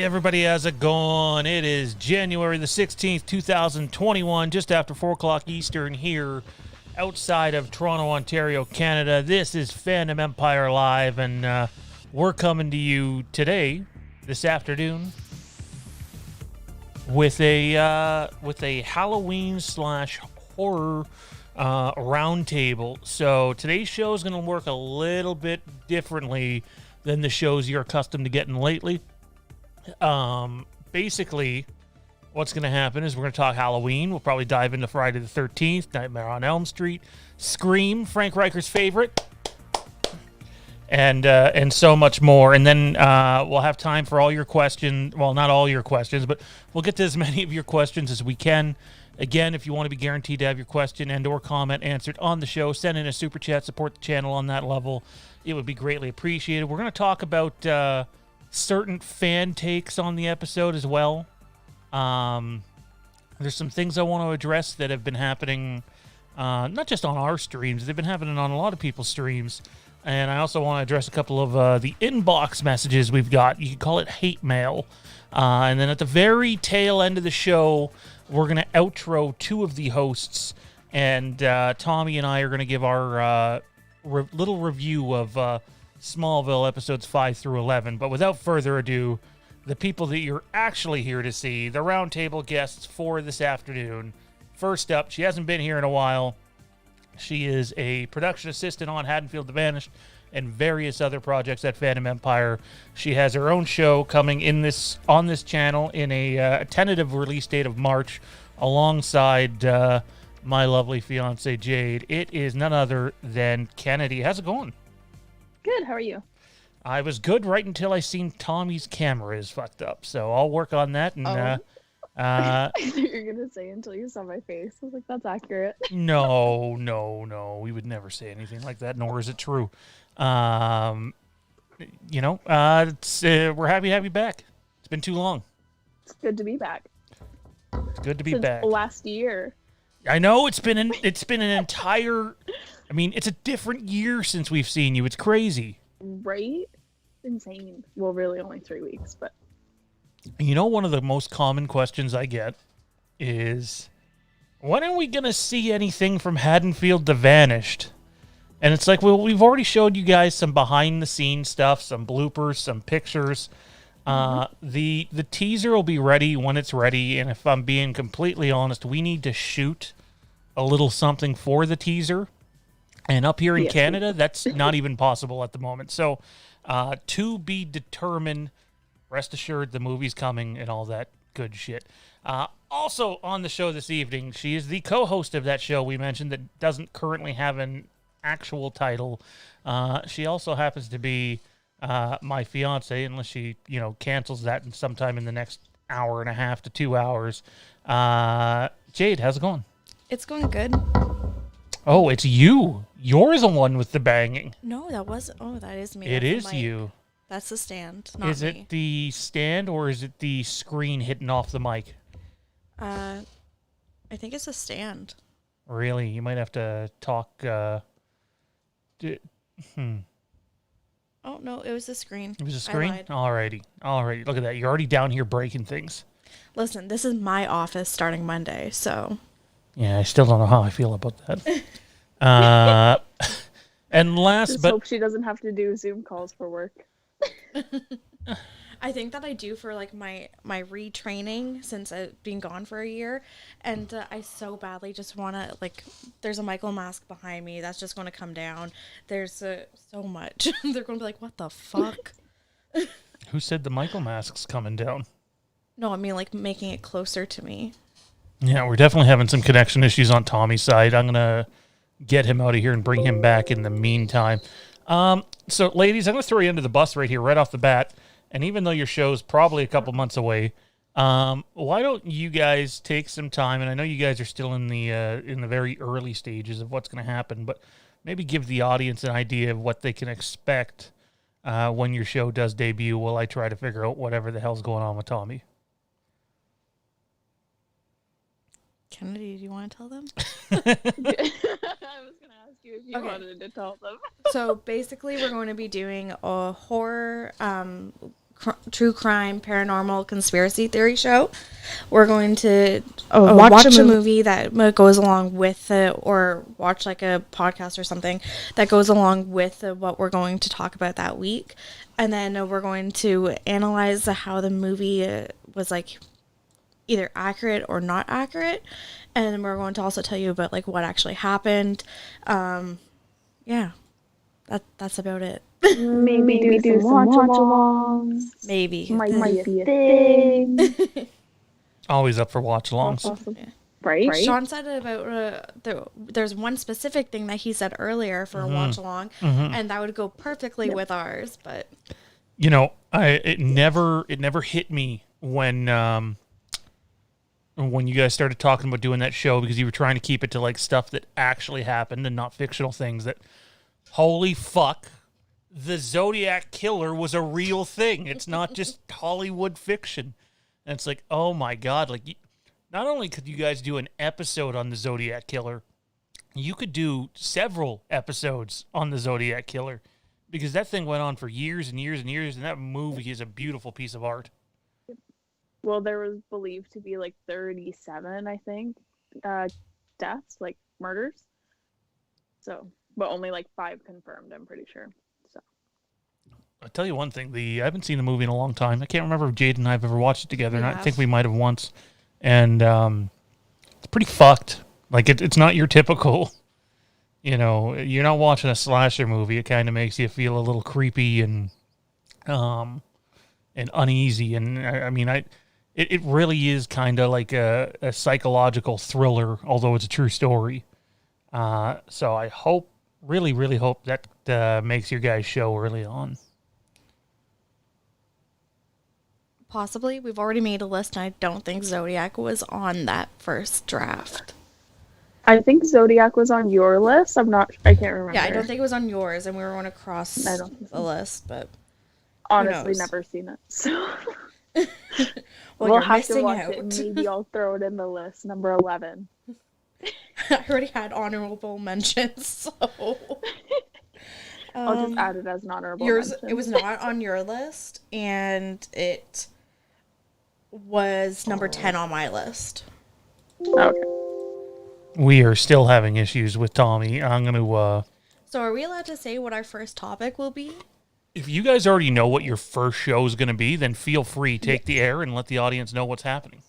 everybody, how's it going? It is January the 16th, 2021, just after 4 o'clock Eastern here outside of Toronto, Ontario, Canada. This is Fandom Empire Live, and we're coming to you today, this afternoon, with a Halloween / horror roundtable. So today's show is going to work a little bit differently than the shows you're accustomed to getting lately. Basically, what's going to happen is we're going to talk Halloween. We'll probably dive into Friday the 13th, Nightmare on Elm Street, Scream, Frank Riker's favorite, and so much more. And then we'll have time for all your questions. Well, not all your questions, but we'll get to as many of your questions as we can. Again, if you want to be guaranteed to have your question and or comment answered on the show, send in a super chat, support the channel on that level. It would be greatly appreciated. We're going to talk about certain fan takes on the episode as well. There's some things I want to address that have been happening, not just on our streams. They've been happening on a lot of people's streams. And I also want to address a couple of the inbox messages we've got. You can call it hate mail. And then at the very tail end of the show, we're going to outro two of the hosts. And Tommy and I are going to give our little review of Smallville episodes 5 through 11. But without further ado, the people that you're actually here to see, the roundtable guests for this afternoon. First up, she hasn't been here in a while. She is a production assistant on Haddonfield the Vanished and various other projects at Fandom Empire. She has her own show coming on this channel in a tentative release date of March alongside my lovely fiance Jade. It is none other than Kennedy. How's it going? Good, how are you? I was good right until I seen Tommy's camera is fucked up, so I'll work on that. And I thought you were gonna say until you saw my face. I was like, that's accurate. No. We would never say anything like that, nor is it true. We're happy to have you back. It's been too long. It's good to be back. It's good to be Since back. Last year. I know it's been an entire. I mean, it's a different year since we've seen you. It's crazy. Right? Insane. Well, really only 3 weeks, but. You know, one of the most common questions I get is, when are we going to see anything from Haddonfield the Vanished? And it's like, well, we've already showed you guys some behind-the-scenes stuff, some bloopers, some pictures. The teaser will be ready when it's ready, and if I'm being completely honest, we need to shoot a little something for the teaser. And up here in Canada, that's not even possible at the moment. So, to be determined. Rest assured, the movie's coming and all that good shit. Also on the show this evening, she is the co-host of that show we mentioned that doesn't currently have an actual title. She also happens to be my fiance, unless she, cancels that sometime in the next hour and a half to 2 hours. Jade, how's it going? It's going good. Oh, it's you. You're the one with the banging. No, that wasn't. Oh, that is me. It is you. That's the stand, not Is it the stand or is it the screen hitting off the mic? I think it's a stand. Really? You might have to talk. Oh, no, it was the screen. It was a screen? Alrighty. Look at that. You're already down here breaking things. Listen, this is my office starting Monday, so. Yeah, I still don't know how I feel about that. And last Just hope she doesn't have to do Zoom calls for work. I think that I do for like my retraining since I've been gone for a year, and I so badly just want to, like, there's a Michael mask behind me that's just going to come down. There's so much. They're going to be like, what the fuck? Who said the Michael mask's coming down? No, I mean like making it closer to me. Yeah, we're definitely having some connection issues on Tommy's side. I'm gonna get him out of here and bring him back in the meantime. So, ladies, I'm going to throw you under the bus right here, right off the bat. And even though your show's probably a couple months away, why don't you guys take some time? And I know you guys are still in the very early stages of what's going to happen, but maybe give the audience an idea of what they can expect when your show does debut while I try to figure out whatever the hell's going on with Tommy. Kennedy, do you want to tell them? I was going to ask you if you wanted to tell them. So basically we're going to be doing a horror true crime, paranormal, conspiracy theory show. We're going to watch a movie that goes along with it, or watch like a podcast or something that goes along with what we're going to talk about that week. And then we're going to analyze how the movie was like either accurate or not accurate. And we're going to also tell you about like what actually happened. Yeah, that's about it. Maybe do some watch-alongs. Maybe. Might be a thing. Always up for watch-alongs. Awesome. Right? Sean said about there's one specific thing that he said earlier for a watch along, and that would go perfectly with ours. But you know, it never hit me when you guys started talking about doing that show, because you were trying to keep it to like stuff that actually happened and not fictional things. That holy fuck, the Zodiac Killer was a real thing. It's not just Hollywood fiction. And it's like, oh my god, like. Not only could you guys do an episode on the Zodiac Killer, you could do several episodes on the Zodiac Killer, because that thing went on for years and years and years, and that movie is a beautiful piece of art. Well, there was believed to be like 37, I think, deaths, like murders. So, but only like 5 confirmed, I'm pretty sure. So, I'll tell you one thing, I haven't seen the movie in a long time. I can't remember if Jade and I have ever watched it together, and I think we might have once. And it's pretty fucked. Like, it's not your typical, you know, you're not watching a slasher movie. It kind of makes you feel a little creepy and uneasy. And I mean, it really is kind of like a psychological thriller, although it's a true story. So I hope, really, really hope that makes your guys' show early on. possibly. We've already made a list, and I don't think Zodiac was on that first draft. I think Zodiac was on your list. I can't remember. Yeah, I don't think it was on yours, and we were going to cross the list, but honestly never seen it. So we'll have to watch it, and maybe I'll throw it in the list, number 11. I already had honorable mentions, so I'll just add it as an honorable mention. It was not on your list, and it was number 10 on my list. Okay. We are still having issues with Tommy. I'm going to... So are we allowed to say what our first topic will be? If you guys already know what your first show is going to be, then feel free, take the air and let the audience know what's happening.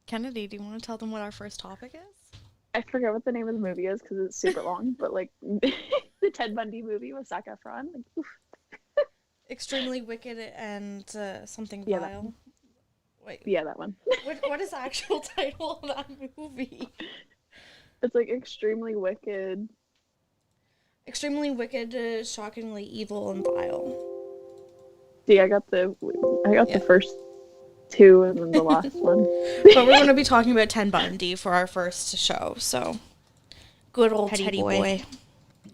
Kennedy, do you want to tell them what our first topic is? I forget what the name of the movie is because it's super long, but like the Ted Bundy movie with Zac Efron. Like, oof. Extremely Wicked and something Yeah, vile. Wait. Yeah, that one. What is the actual title of that movie? It's like Extremely Wicked. Extremely Wicked, Shockingly Evil, and Vile. See, I got the first two and then the last one. But we're going to be talking about Ted Bundy for our first show, so good old Teddy boy.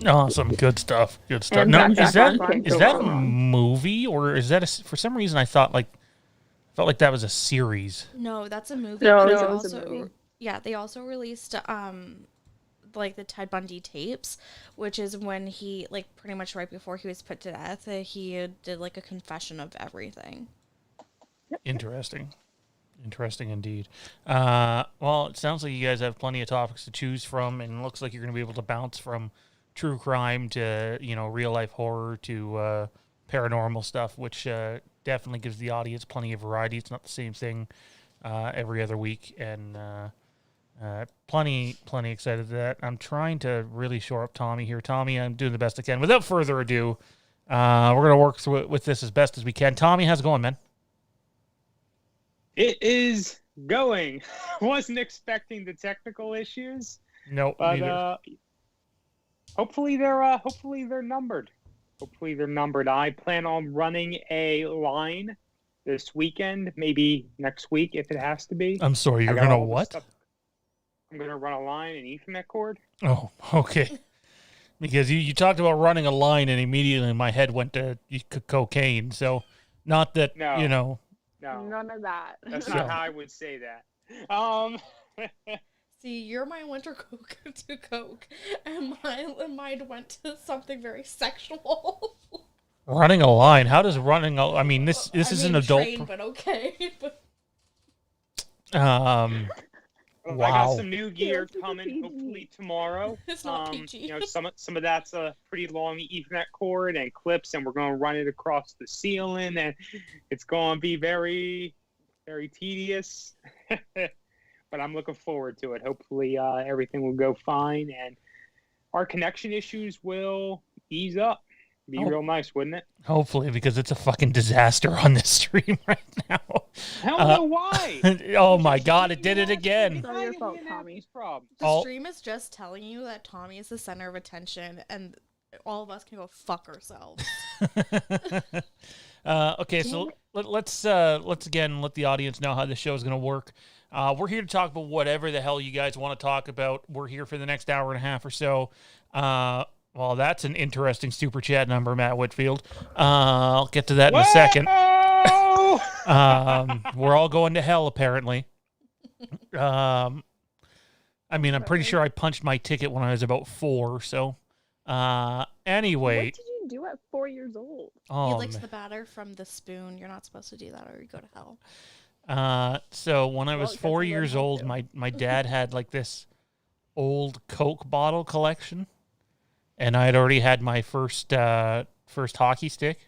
Awesome, good stuff. Good stuff. And Now, is that Zac a movie, or is that for some reason I felt like that was a series? No, that's a movie. No, but it was a movie. Yeah, they also released like the Ted Bundy tapes, which is when he, like, pretty much right before he was put to death, he did like a confession of everything. Interesting indeed. Well, it sounds like you guys have plenty of topics to choose from, and it looks like you're going to be able to bounce from true crime to, you know, real life horror to paranormal stuff, which definitely gives the audience plenty of variety. It's not the same thing every other week, and plenty excited to that. I'm trying to really shore up Tommy here. Tommy, I'm doing the best I can. Without further ado, we're going to work through it with this as best as we can. Tommy, how's it going, man? It is going. Wasn't expecting the technical issues. No, but neither. hopefully they're numbered. Hopefully they're numbered. I plan on running a line this weekend, maybe next week if it has to be. I'm sorry, you're gonna what? I'm gonna run a line, an Ethernet cord. Oh, okay. Because you talked about running a line, and immediately my head went to cocaine. So, not that you know. No, none of that. That's not how I would say that. See, your mind went to coke, and mine went to something very sexual. Running a line. How does running? I mean, this is an adult. Train, but okay. Wow. I got some new gear Yes, it's coming PG. hopefully tomorrow. It's not PG. You know, some of that's a pretty long Ethernet cord and clips, and we're going to run it across the ceiling, and it's going to be very, very tedious. But I'm looking forward to it. Hopefully, everything will go fine, and our connection issues will ease up. Be real nice, wouldn't it? Hopefully, because it's a fucking disaster on this stream right now. I don't know why. Oh my god, it did it again. It's all your fault, Tommy. The stream is just telling you that Tommy is the center of attention, and all of us can go fuck ourselves. Okay, so let's again let the audience know how the show is going to work. We're here to talk about whatever the hell you guys want to talk about. We're here for the next hour and a half or so. Well, that's an interesting super chat number, Matt Whitfield. I'll get to that in a second. We're all going to hell, apparently. I mean, I'm pretty sure I punched my ticket when I was about 4. So, anyway. What did you do at 4 years old? You licked the batter from the spoon. You're not supposed to do that, or you go to hell. So when I was 4 years old, my dad had like this old Coke bottle collection. And I had already had my first hockey stick,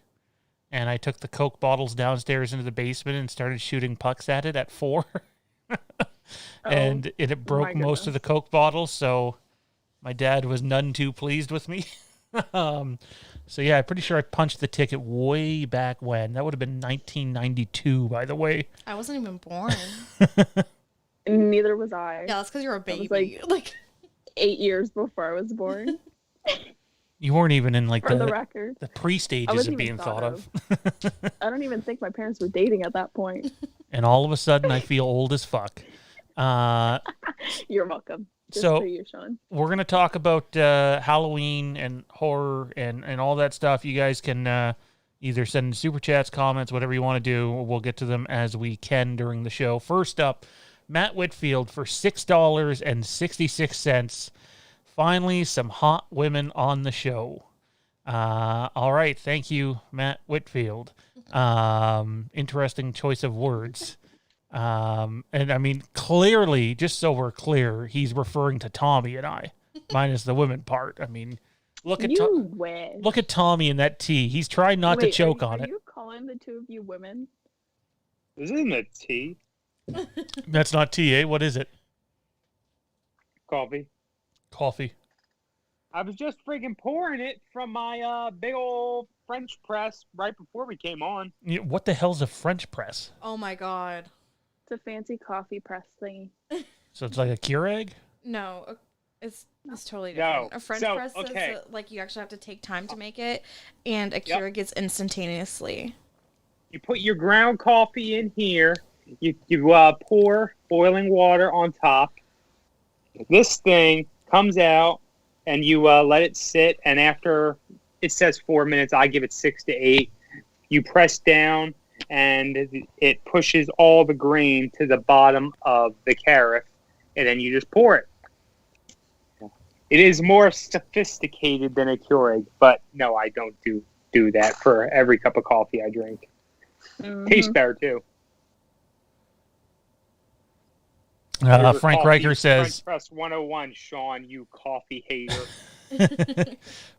and I took the Coke bottles downstairs into the basement and started shooting pucks at it at 4. And it broke most of the Coke bottles, so my dad was none too pleased with me. So yeah, I'm pretty sure I punched the ticket way back when. That would have been 1992, by the way. I wasn't even born. Neither was I. Yeah, that's because you're a baby. Was like 8 years before I was born. You weren't even in like the record. The pre-stages of being thought of. I don't even think my parents were dating at that point. And all of a sudden, I feel old as fuck. You're welcome. Just so for you, Sean. We're gonna talk about Halloween and horror and all that stuff. You guys can either send super chats, comments, whatever you want to do. We'll get to them as we can during the show. First up, Matt Whitfield for $6.66. Finally, some hot women on the show. All right. Thank you, Matt Whitfield. Interesting choice of words. And I mean, clearly, just so we're clear, he's referring to Tommy and I, minus the women part. I mean, look at Tommy in that tea. He's trying not to choke on it. Are you calling the two of you women? This isn't a tea. That's not tea, eh? What is it? Coffee. I was just freaking pouring it from my big old French press right before we came on. What the hell's a French press? Oh my god. It's a fancy coffee press thingy. So it's like a Keurig? No, it's totally different. No. A French press is like you actually have to take time to make it, and a Keurig is instantaneously. You put your ground coffee in here. You pour boiling water on top. This thing comes out, and you let it sit. And after it says 4 minutes, I give it 6 to 8. You press down, and it pushes all the grain to the bottom of the carafe, and then you just pour it. It is more sophisticated than a Keurig, but no, I don't do that for every cup of coffee I drink. Mm-hmm. Tastes better too. Frank Riker says, French Press 101, Sean, you coffee hater.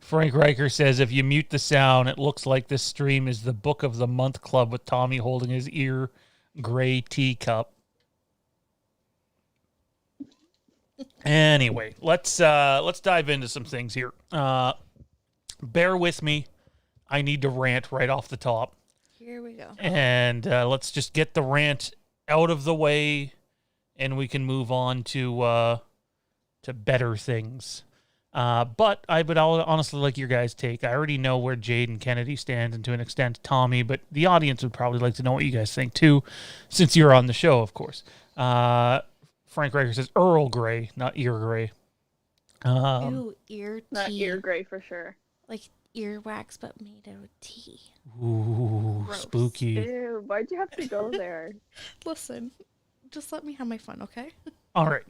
Frank Riker says, if you mute the sound, it looks like this stream is the Book of the Month Club with Tommy holding his ear gray teacup. Anyway, let's dive into some things here. Bear with me. I need to rant right off the top. Here we go. And let's just get the rant out of the way, and we can move on to better things. But I would honestly like your guys' take. I already know where Jade and Kennedy stand, and to an extent Tommy, but the audience would probably like to know what you guys think too, since you're on the show, of course. Frank Riker says Earl Grey, not ear gray. Ooh, ear tea. Not ear gray for sure. Like earwax, but made out of tea. Ooh, gross. Spooky. Ew, why'd you have to go there? Listen, just let me have my fun, okay? All right.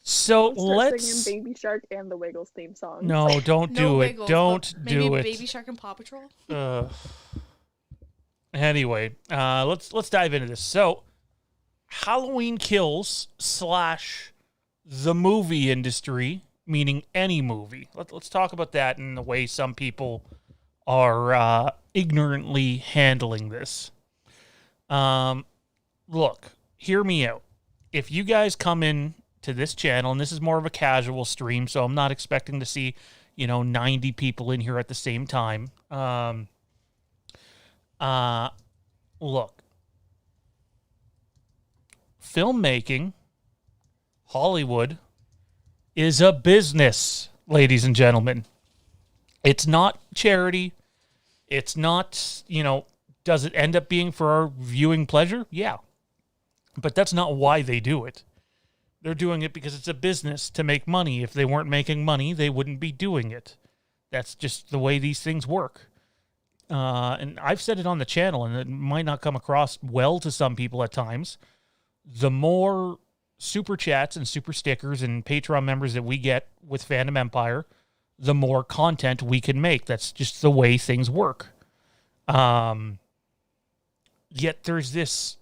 So We'll start let's. singing Baby Shark and the Wiggles theme song. No, don't No do Wiggles, it. Don't but do maybe it. Baby Shark and Paw Patrol. Anyway, let's dive into this. So, Halloween Kills / the movie industry, meaning any movie. Let's talk about that and the way some people are ignorantly handling this. Look, hear me out. If you guys come in to this channel, and this is more of a casual stream, so I'm not expecting to see, 90 people in here at the same time. Look, filmmaking, Hollywood, is a business, ladies and gentlemen. It's not charity. It's not, does it end up being for our viewing pleasure? Yeah. But that's not why they do it. They're doing it because it's a business to make money. If they weren't making money, they wouldn't be doing it. That's just the way these things work. And I've said it on the channel, and it might not come across well to some people at times. The more super chats and super stickers and Patreon members that we get with Fandom Empire, the more content we can make. That's just the way things work. Yet there's this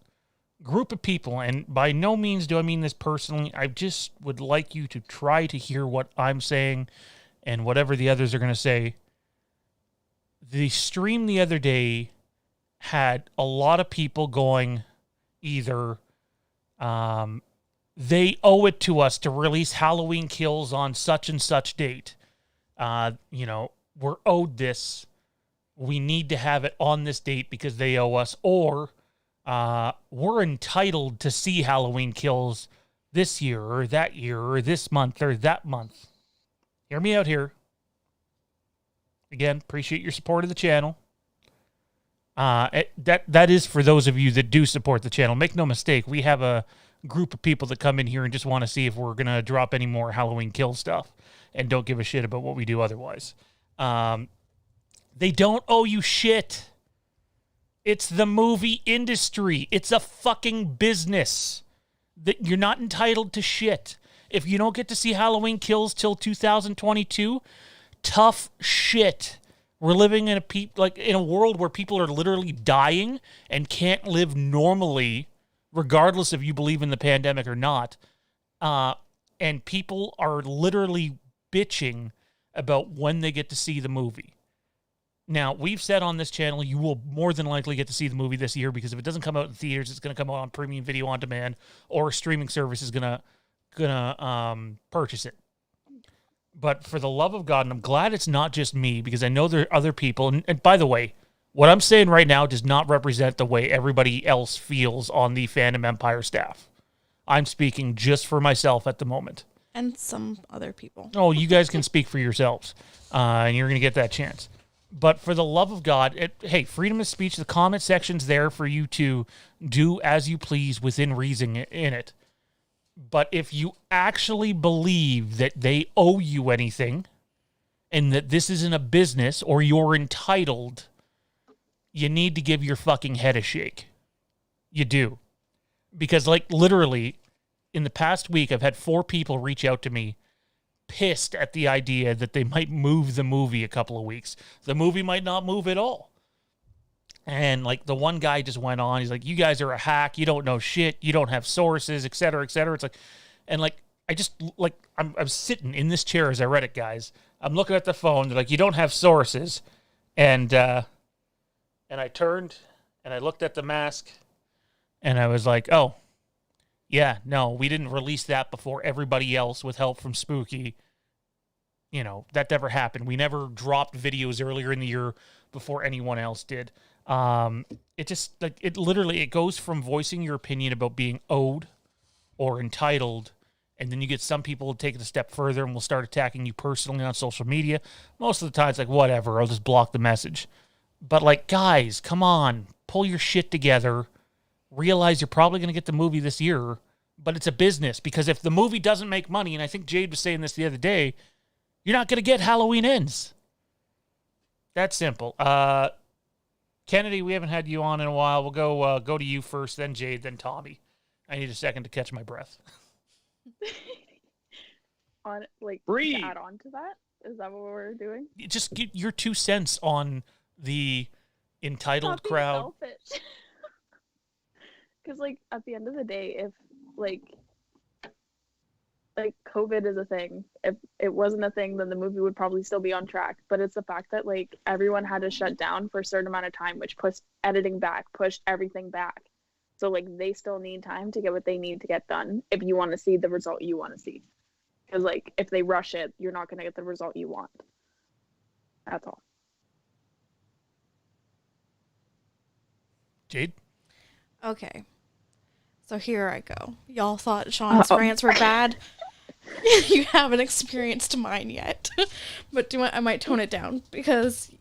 group of people, and by no means do I mean this personally. I just would like you to try to hear what I'm saying and whatever the others are going to say. The stream the other day had a lot of people going either they owe it to us to release Halloween Kills on such and such date. We're owed this. We need to have it on this date because they owe us. Or we're entitled to see Halloween Kills this year or that year or this month or that month. Hear me out here. Again, appreciate your support of the channel. That is for those of you that do support the channel. Make no mistake, we have a group of people that come in here and just want to see if we're going to drop any more Halloween Kill stuff and don't give a shit about what we do otherwise. They don't owe you shit. It's the movie industry. It's a fucking business. That you're not entitled to shit. If you don't get to see Halloween Kills till 2022, tough shit. We're living in a world where people are literally dying and can't live normally, regardless if you believe in the pandemic or not. And people are literally bitching about when they get to see the movie. Now, we've said on this channel, you will more than likely get to see the movie this year because if it doesn't come out in theaters, it's going to come out on premium video on demand, or a streaming service is gonna purchase it. But for the love of God, and I'm glad it's not just me because I know there are other people. And by the way, what I'm saying right now does not represent the way everybody else feels on the Fandom Empire staff. I'm speaking just for myself at the moment. And some other people. Oh, you guys can speak for yourselves, and you're going to get that chance. But for the love of God, hey, freedom of speech, the comment section's there for you to do as you please within reason in it. But if you actually believe that they owe you anything and that this isn't a business or you're entitled, you need to give your fucking head a shake. You do. Because, literally, in the past week, I've had 4 people reach out to me pissed at the idea that they might move the movie a couple of weeks. The movie might not move at all. And, the one guy just went on. He's like, you guys are a hack. You don't know shit. You don't have sources, et cetera, et cetera. It's I'm sitting in this chair as I read it, guys. I'm looking at the phone. They're like, you don't have sources. And I turned and I looked at the mask and I was like, oh, yeah, no, we didn't release that before everybody else with help from Spooky. That never happened. We never dropped videos earlier in the year before anyone else did. It goes from voicing your opinion about being owed or entitled, and then you get some people to take it a step further and will start attacking you personally on social media. Most of the time it's like, whatever, I'll just block the message. But guys, come on, pull your shit together. Realize you're probably going to get the movie this year, but it's a business, because if the movie doesn't make money, and I think Jade was saying this the other day, you're not going to get Halloween Ends. That's simple. Kennedy, we haven't had you on in a while. We'll go to you first, then Jade, then Tommy. I need a second to catch my breath. on like Breathe. to add on to that? Is that what we're doing? Just get your 2 cents on the entitled Stop being crowd. selfish. Because like at the end of the day, if like COVID is a thing, if it wasn't a thing, then the movie would probably still be on track. But it's the fact that like everyone had to shut down for a certain amount of time, which pushed editing back, pushed everything back. So like they still need time to get what they need to get done if you want to see the result you want to see. Because like if they rush it, you're not going to get the result you want. That's all. Jade? Okay. So here I go. Y'all thought Sean's rants were bad. You haven't experienced mine yet. But I might tone it down because,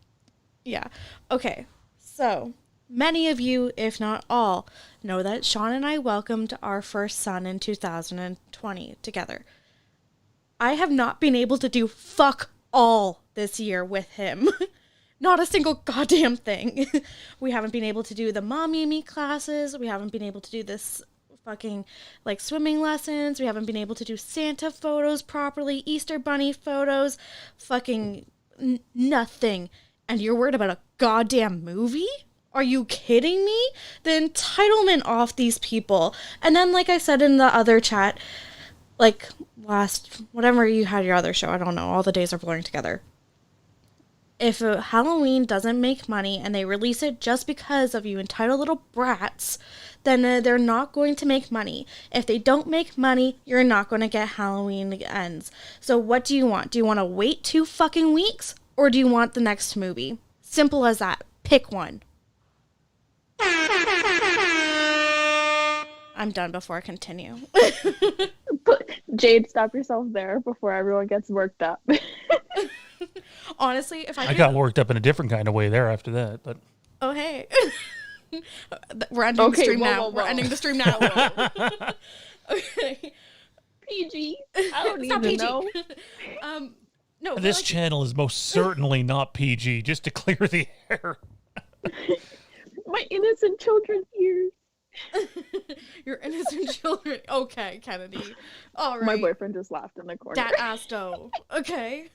yeah. Okay. So, many of you, if not all, know that Sean and I welcomed our first son in 2020 together. I have not been able to do fuck all this year with him. Not a single goddamn thing. We haven't been able to do the mommy and me classes. We haven't been able to do this fucking like swimming lessons. We haven't been able to do Santa photos properly, Easter bunny photos, fucking nothing. And you're worried about a goddamn movie? Are you kidding me? The entitlement off these people. And then like I said in the other chat, like whatever you had your other show, I don't know, all the days are blurring together. If Halloween doesn't make money and they release it just because of you entitled little brats, then they're not going to make money. If they don't make money, you're not going to get Halloween Ends. So what do you want? Do you want to wait 2 fucking weeks? Or do you want the next movie? Simple as that. Pick one. I'm done before I continue. But Jade, stop yourself there before everyone gets worked up. Honestly, if I got worked up in a different kind of way there after that, but oh hey. We're ending the stream now. We're ending the stream now. Okay. PG. I don't It's not even PG. know. No. but, this like, channel is most certainly not PG, just to clear the air. My innocent children's ears. Your innocent children. Okay, Kennedy. All right. My boyfriend just laughed in the corner. Dat asto. Okay.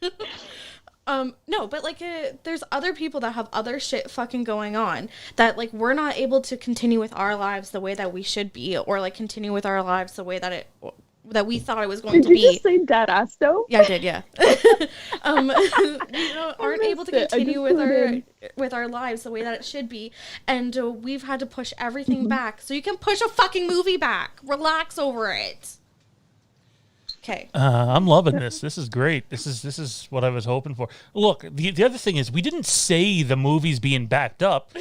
No, but like there's other people that have other shit fucking going on that like we're not able to continue with our lives the way that we should be, or like continue with our lives the way that we thought it was going Did to you be. just say dat asto? Yeah, I did. Yeah. We aren't able to continue with our lives the way that it should be, and we've had to push everything back. So you can push a fucking movie back. Relax over it. Okay. I'm loving this. This is great. This is what I was hoping for. Look, the other thing is we didn't say the movie's being backed up.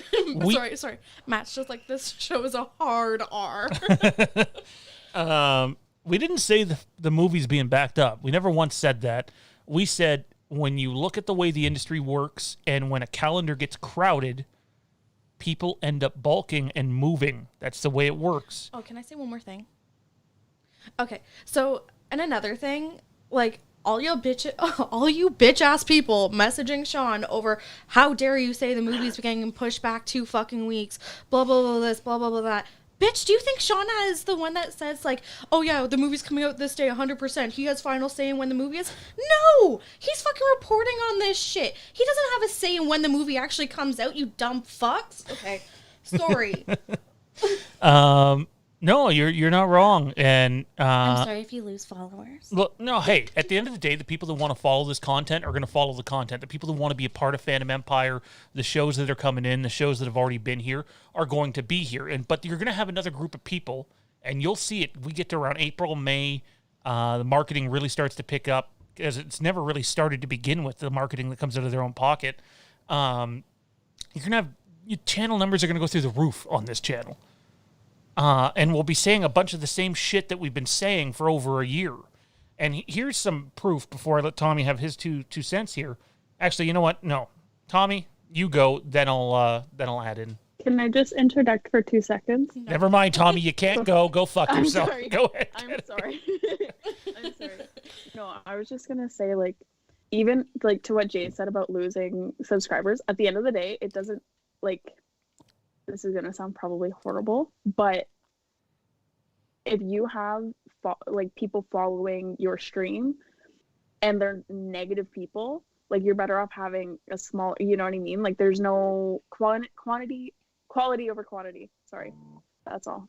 Sorry. Matt's just like, this show is a hard R. We didn't say the movie's being backed up. We never once said that. We said when you look at the way the industry works and when a calendar gets crowded, people end up bulking and moving. That's the way it works. Oh, can I say one more thing? Okay, so, and another thing, like, all you bitch ass people messaging Sean over how dare you say the movie's getting pushed back 2 fucking weeks, blah, blah, blah, this, blah, blah, blah, that. Bitch, do you think Shauna is the one that says, like, oh yeah, the movie's coming out this day 100%. He has final say in when the movie is? No! He's fucking reporting on this shit. He doesn't have a say in when the movie actually comes out, you dumb fucks. Okay, sorry. No, you're not wrong. And I'm sorry if you lose followers. Look, no, hey, at the end of the day, the people that want to follow this content are going to follow the content. The people that want to be a part of Fandom Empire, the shows that are coming in, the shows that have already been here are going to be here. But you're going to have another group of people, and you'll see it. We get to around April, May, the marketing really starts to pick up because it's never really started to begin with, the marketing that comes out of their own pocket. You're going to have your channel numbers are going to go through the roof on this channel. And we'll be saying a bunch of the same shit that we've been saying for over a year. And here's some proof before I let Tommy have his two cents here. Actually, you know what? No. Tommy, you go, then I'll add in. Can I just interject for 2 seconds? No. Never mind, Tommy, you can't go. Go fuck I'm yourself. sorry. Go ahead. I'm sorry. I'm sorry. No, I was just gonna say, like, even like to what Jade said about losing subscribers, at the end of the day, it doesn't, like, this is gonna sound probably horrible, but if you have like people following your stream, and they're negative people, like you're better off having a small, you know what I mean? Like there's no quality over quantity. Sorry. That's all.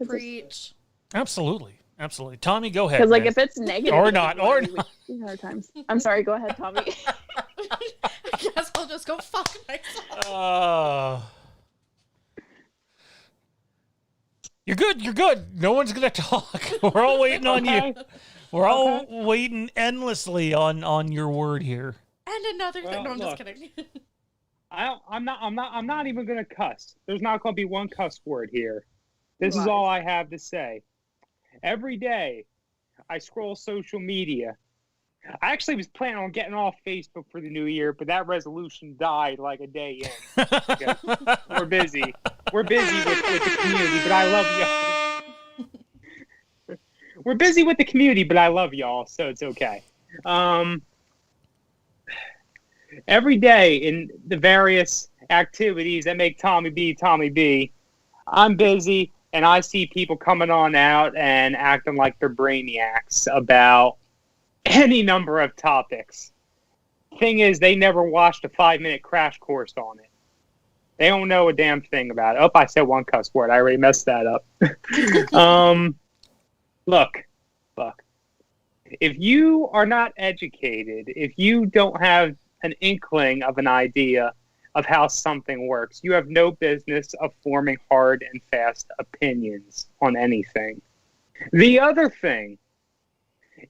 Preach. Absolutely. Absolutely. Tommy, go ahead. Because like man. if it's negative Or not, or not. Hard times. I'm sorry, go ahead, Tommy. I guess I'll just go fuck myself. You're good. You're good. No one's gonna talk. We're all waiting on you. We're all waiting endlessly on your word here. And another thing. No, I'm just kidding. I'm not even gonna cuss. There's not gonna be one cuss word here. This is all I have to say. Every day, I scroll social media. I actually was planning on getting off Facebook for the new year, but that resolution died like a day in. Because we're busy. We're busy with the community, but I love y'all. We're busy with the community, but I love y'all, so it's okay. Every day in the various activities that make Tommy B, I'm busy, and I see people coming on out and acting like they're brainiacs about any number of topics. Thing is, they never watched a 5-minute crash course on it. They don't know a damn thing about it. Oh, I said one cuss word. I already messed that up. Look. If you are not educated, if you don't have an inkling of an idea of how something works, you have no business of forming hard and fast opinions on anything. The other thing,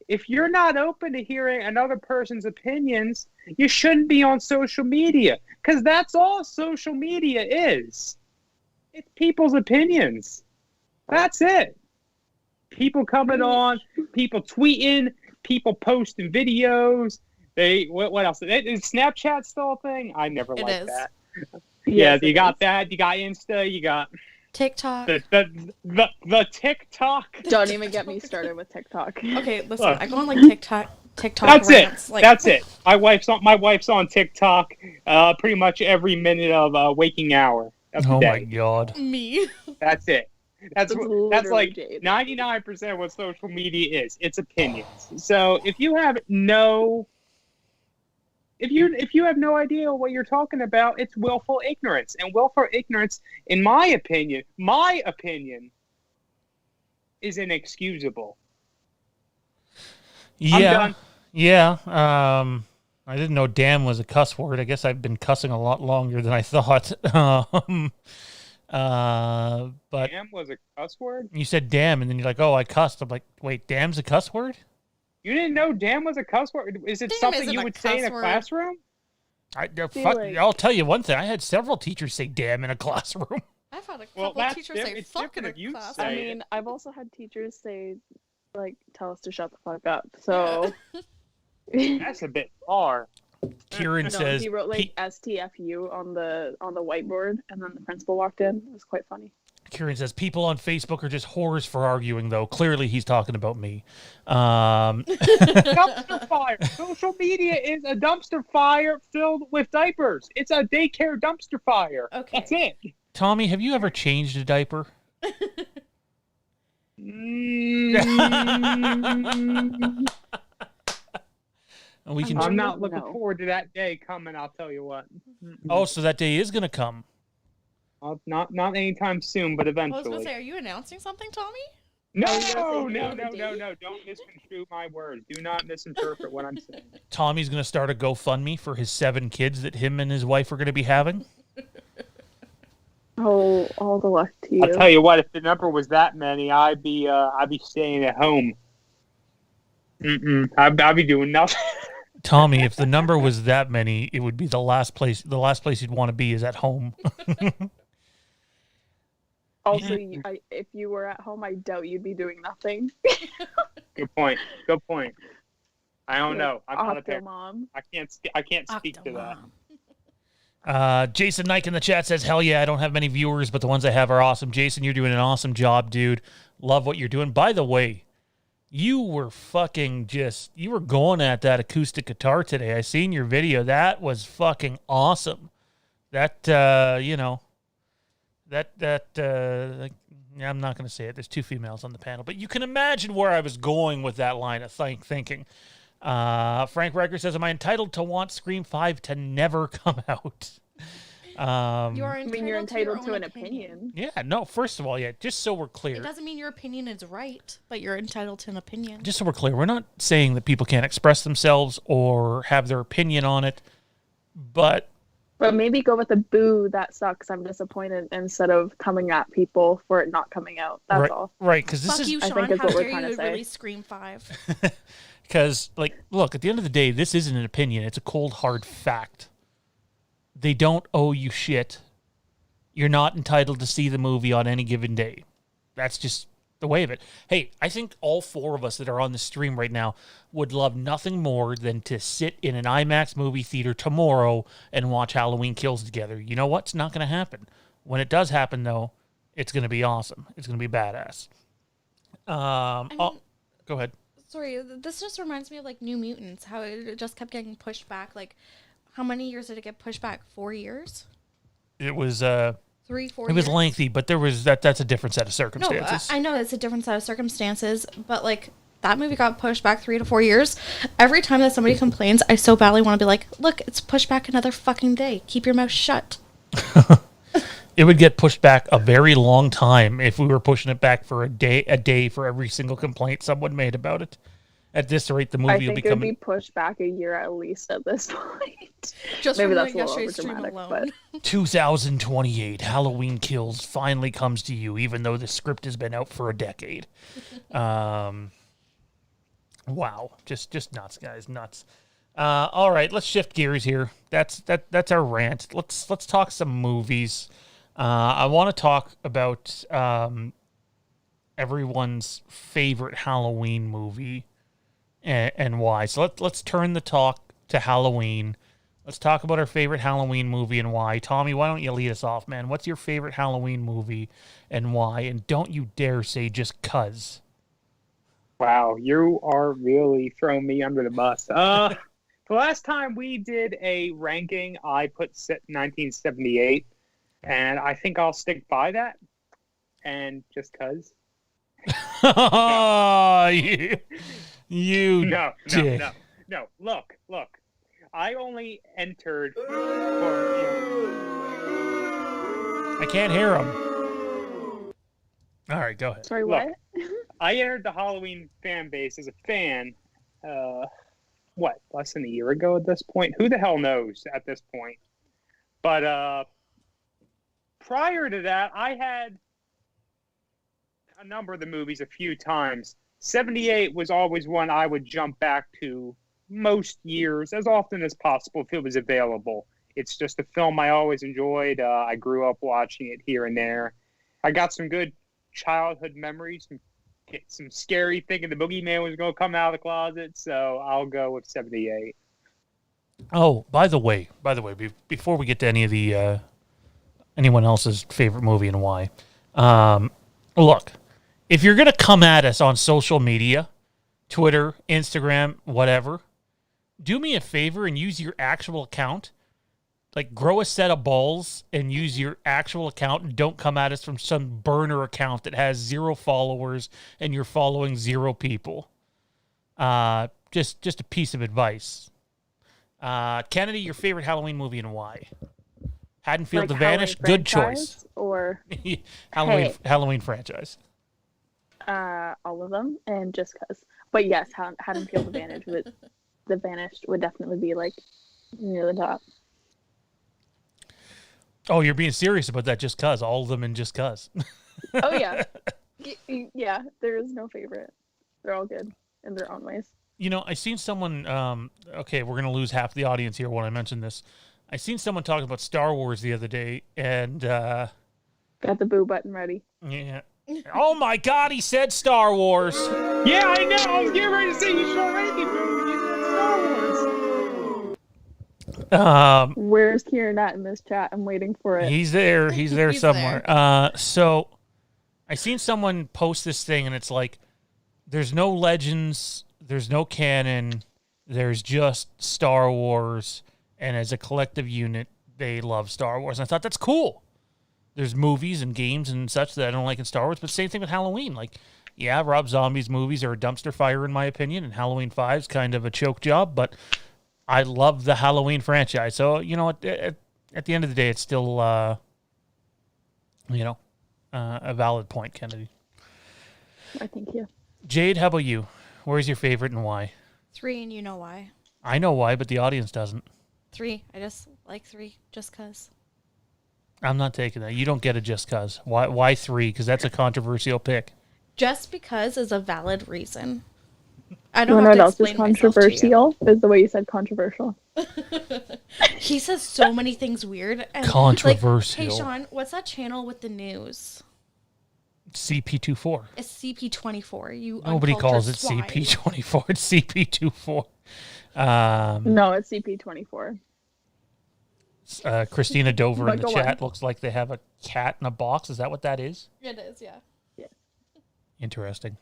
if you're not open to hearing another person's opinions, you shouldn't be on social media, because that's all social media is. It's people's opinions. That's it. People coming on, people tweeting, people posting videos. What else? Is Snapchat still a thing? I never liked that. Yeah, you got that. You got Insta. You got TikTok. The TikTok. Don't even get me started with TikTok. Okay, listen. I go on like TikTok. That's rants, it. like... That's it. My wife's on TikTok. Pretty much every minute of waking hour of the day. Oh my god. Me. That's it. That's like Jade. 99% of what social media is. It's opinions. So if you have no idea what you're talking about, it's willful ignorance. And willful ignorance, in my opinion, is inexcusable. Yeah. I'm done. Yeah. I didn't know damn was a cuss word. I guess I've been cussing a lot longer than I thought. But Damn was a cuss word? you said damn, and then you're like, oh, I cussed. I'm like, wait, damn's a cuss word? You didn't know damn was a cuss word? Is it Damn something isn't you a would say in a cuss word. classroom? I'll tell you one thing. I had several teachers say damn in a classroom. I've had a Well, couple that's teachers say it's fuck in different a if you class. say I it. mean, I've also had teachers say, like, tell us to shut the fuck up. So That's a bit far. Kieran says he wrote like STFU on the whiteboard, and then the principal walked in. It was quite funny. Kieran says people on Facebook are just whores for arguing, though. Clearly, he's talking about me. Dumpster fire. Social media is a dumpster fire filled with diapers. It's a daycare dumpster fire. Okay. That's it. Tommy, have you ever changed a diaper? We can. I'm not looking No. forward to that day coming, I'll tell you what. Oh, so that day is gonna come. Not anytime soon, but I was eventually. gonna say, are you announcing something, Tommy? No, I was gonna say, no, do you have a no. Don't misconstrue my words. Do not misinterpret what I'm saying. Tommy's gonna start a GoFundMe for his 7 kids that him and his wife are gonna be having. Oh, all the luck to you. I'll tell you what, if the number was that many, I'd be staying at home. I'd be doing nothing. Tommy, if the number was that many, it would be the last place you'd want to be is at home. Also, if you were at home, I doubt you'd be doing nothing. Good point. I don't know. I'm not a parent. Mom. I can't speak to that. Jason Nike in the chat says, hell yeah, I don't have many viewers, but the ones I have are awesome. Jason, you're doing an awesome job, dude. Love what you're doing. By the way, you were going at that acoustic guitar today. I seen your video. That was fucking awesome. I'm not going to say it. There's 2 females on the panel, but you can imagine where I was going with that line of thinking. Frank Riker says, am I entitled to want Scream 5 to never come out? You are I mean, you're entitled to an opinion. Yeah, no, first of all, just so we're clear. It doesn't mean your opinion is right, but you're entitled to an opinion. Just so we're clear, we're not saying that people can't express themselves or have their opinion on it, but maybe go with a boo, that sucks, I'm disappointed, instead of coming at people for it not coming out. That's all. Right, because this Fuck is... you, I Sean. think is How what we're dare trying to you say. release Scream 5? Because, look, at the end of the day, this isn't an opinion. It's a cold, hard fact. They don't owe you shit. You're not entitled to see the movie on any given day. That's just the way of it. Hey, I think all four of us that are on the stream right now would love nothing more than to sit in an IMAX movie theater tomorrow and watch Halloween Kills together. You know what? It's not going to happen. When it does happen, though, it's going to be awesome. It's going to be badass. Go ahead. Sorry, this just reminds me of New Mutants, how it just kept getting pushed back. How many years did it get pushed back? 4 years? It was 3-4 it was years? lengthy, but there was that's a different set of circumstances. No, I know it's a different set of circumstances, but that movie got pushed back 3 to 4 years. Every time that somebody complains, I so badly want to be like, look, it's pushed back another fucking day. Keep your mouth shut. It would get pushed back a very long time if we were pushing it back for a day for every single complaint someone made about it. At this rate, the movie will be it would coming... be pushed back a year at least at this point. Just Maybe from that's a little yesterday's stream overdramatic, alone. but 2028, Halloween Kills finally comes to you, even though the script has been out for a decade. Wow. Just nuts, guys. Nuts. All right, let's shift gears here. That's our rant. Let's talk some movies. I want to talk about everyone's favorite Halloween movie and why. So let's turn the talk to Halloween. Let's talk about our favorite Halloween movie and why. Tommy, why don't you lead us off, man? What's your favorite Halloween movie and why? And don't you dare say just 'cause. Wow, you are really throwing me under the bus. The last time we did a ranking, I put 1978, and I think I'll stick by that. And just 'cause. Oh, you No. dick. Look. I only entered for, I can't hear him. All right, go ahead. sorry, Look. what? I entered the Halloween fan base as a fan, less than a year ago at this point? Who the hell knows at this point? But prior to that, I had a number of the movies a few times. 78 was always one I would jump back to most years, as often as possible if it was available. It's just a film I always enjoyed. I grew up watching it here and there. I got some good childhood memories, some scary thinking the boogeyman was going to come out of the closet, so I'll go with 78. Oh, by the way, before we get to any of the anyone else's favorite movie and why, look, if you're gonna come at us on social media, Twitter, Instagram, whatever, do me a favor and use your actual account. Grow a set of balls and use your actual account, and don't come at us from some burner account that has 0 followers and you're following 0 people. Just a piece of advice. Kennedy, your favorite Halloween movie and why? Haddonfield the Vanished, good choice. Or Halloween franchise. all of them, and just 'cause. But yes, Haddonfield the Vanished would definitely be near the top. Oh, you're being serious about that? Just 'cause all of them, and just 'cause. Oh yeah, yeah. There is no favorite. They're all good in their own ways. You know, I seen someone. Okay, we're gonna lose half the audience here when I mention this. I seen someone talking about Star Wars the other day, and got the boo button ready. yeah. Oh my God, he said Star Wars. Yeah, I know. I was getting ready to say you should already boo. You said Star Wars. Where's Kieran at in this chat? I'm waiting for it. He's there. He's there somewhere. So I seen someone post this thing, and it's like, there's no legends, there's no canon, there's just Star Wars, and as a collective unit, they love Star Wars. And I thought, that's cool. There's movies and games and such that I don't like in Star Wars, but same thing with Halloween. yeah, Rob Zombie's movies are a dumpster fire in my opinion, and Halloween 5 is kind of a choke job, but I love the Halloween franchise. So, you know, at the end of the day, it's still, a valid point, Kennedy. I thank you. Jade, how about you? Where's your favorite and why? 3, and you know why. I know why, but the audience doesn't. 3. I just like 3, just cause. I'm not taking that. You don't get it just cause. Why 3? Because that's a controversial pick. Just because is a valid reason. I You don't know have what to else is explain myself to you. controversial? Is the way you said controversial. He says so many things weird. And Controversial. Like, hey, Sean, what's that channel with the news? CP24. It's CP24. You Nobody calls it swine. CP24. It's CP24. No, it's CP24. Christina Dover in But the go chat on. looks like they have a cat in a box. Is that what that is? It is, yeah. Interesting.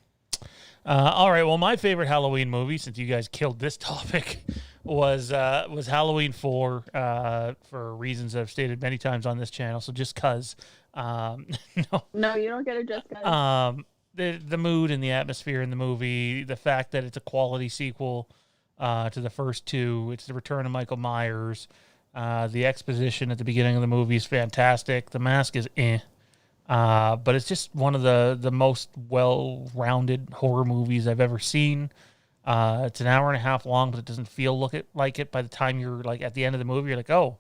All right. Well, my favorite Halloween movie, since you guys killed this topic, was Halloween 4 for reasons I've stated many times on this channel. So just cause, No, you don't get it just because. the mood and the atmosphere in the movie, the fact that it's a quality sequel to the first two, it's the return of Michael Myers. The exposition at the beginning of the movie is fantastic. The mask is but it's just one of the most well-rounded horror movies I've ever seen. It's an hour and a half long, but it doesn't feel like it. By the time you're like at the end of the movie, you're like, oh,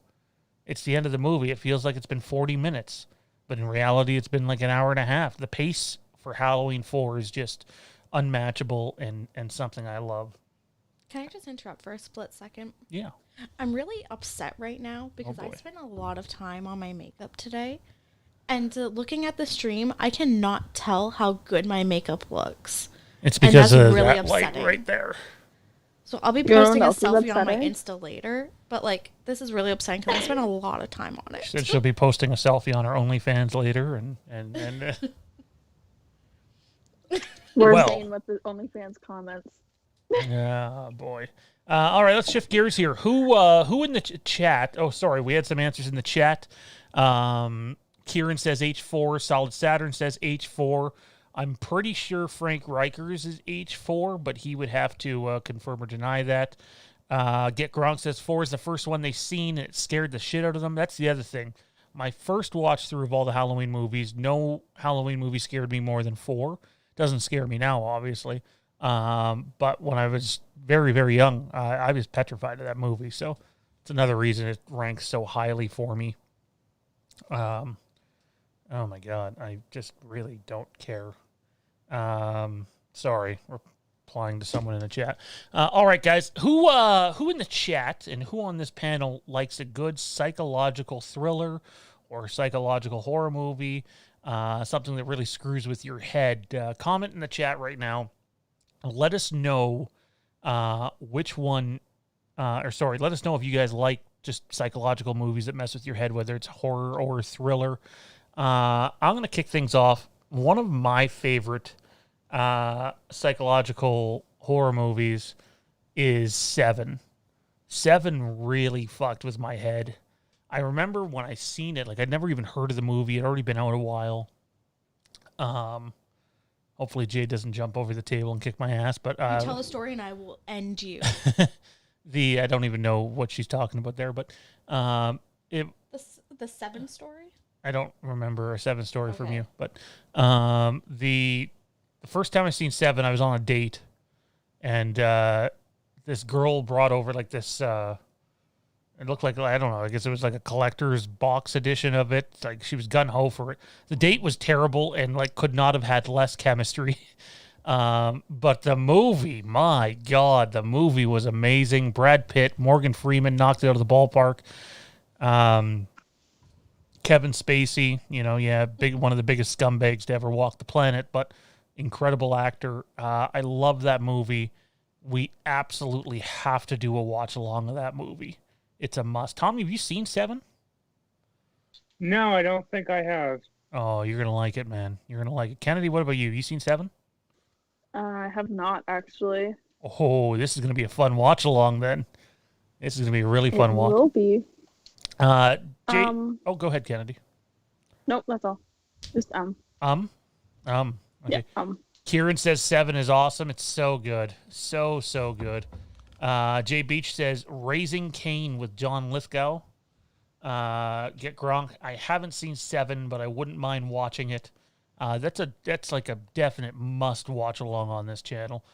it's the end of the movie. It feels like it's been 40 minutes, but in reality, it's been like an hour and a half. The pace for Halloween 4 is just unmatchable and something I love. Can I just interrupt for a split second? Yeah. I'm really upset right now because I boy. spent a lot of time on my makeup today. And looking at the stream, I cannot tell how good my makeup looks. It's And because that's of really that light upsetting. right there. So I'll be You know what posting a else is selfie on my upsetting? Insta later. But, like, this is really upsetting because I spent a lot of time on it. She said she'll be posting a selfie on her OnlyFans later, and We're well. saying what the OnlyFans comments. yeah, boy. All right, let's shift gears here. Who in the chat? Oh, sorry, we had some answers in the chat. Kieran says H4. Solid Saturn says H4. I'm pretty sure Frank Rikers is H4, but he would have to confirm or deny that. Get Gronk says 4 is the first one they've seen, and it scared the shit out of them. That's the other thing. My first watch through of all the Halloween movies, no Halloween movie scared me more than 4. Doesn't scare me now, obviously. But when I was very, very young, I was petrified of that movie. So it's another reason it ranks so highly for me. Oh my God, I just really don't care. Sorry, replying to someone in the chat. All right, guys, who in the chat and who on this panel likes a good psychological thriller or psychological horror movie? Something that really screws with your head. Comment in the chat right now. Let us know which one, let us know if you guys like just psychological movies that mess with your head, whether it's horror or thriller. I'm going to kick things off. One of my favorite psychological horror movies is Seven. Seven really fucked with my head. I remember when I seen it, like I'd never even heard of the movie. It had already been out a while. Hopefully Jay doesn't jump over the table and kick my ass. But You tell a story and I will end you. I don't even know what she's talking about there, but The 7 story? I don't remember a Seven story from Okay. you. But the first time I seen Seven, I was on a date, and this girl brought over like this. It looked like, I don't know, I guess it was like a collector's box edition of it. Like she was gung-ho for it. The date was terrible and like could not have had less chemistry. But the movie, my God, the movie was amazing. Brad Pitt, Morgan Freeman knocked it out of the ballpark. Kevin Spacey, one of the biggest scumbags to ever walk the planet, but incredible actor. I love that movie. We absolutely have to do a watch along of that movie. It's a must. Tommy, have you seen Seven? No, I don't think I have. Oh, you're going to like it, man. You're going to like it. Kennedy, what about you? You seen Seven? I have not actually. Oh, this is going to be a fun watch along then. This is going to be a really fun It watch. will be. Jay, go ahead, Kennedy. Nope, that's all. Just Okay. Yeah. Kieran says 7 is awesome. It's so good. So good. Jay Beach says Raising Cain with John Lithgow. Get Gronk. I haven't seen 7, but I wouldn't mind watching it. That's like a definite must watch along on this channel.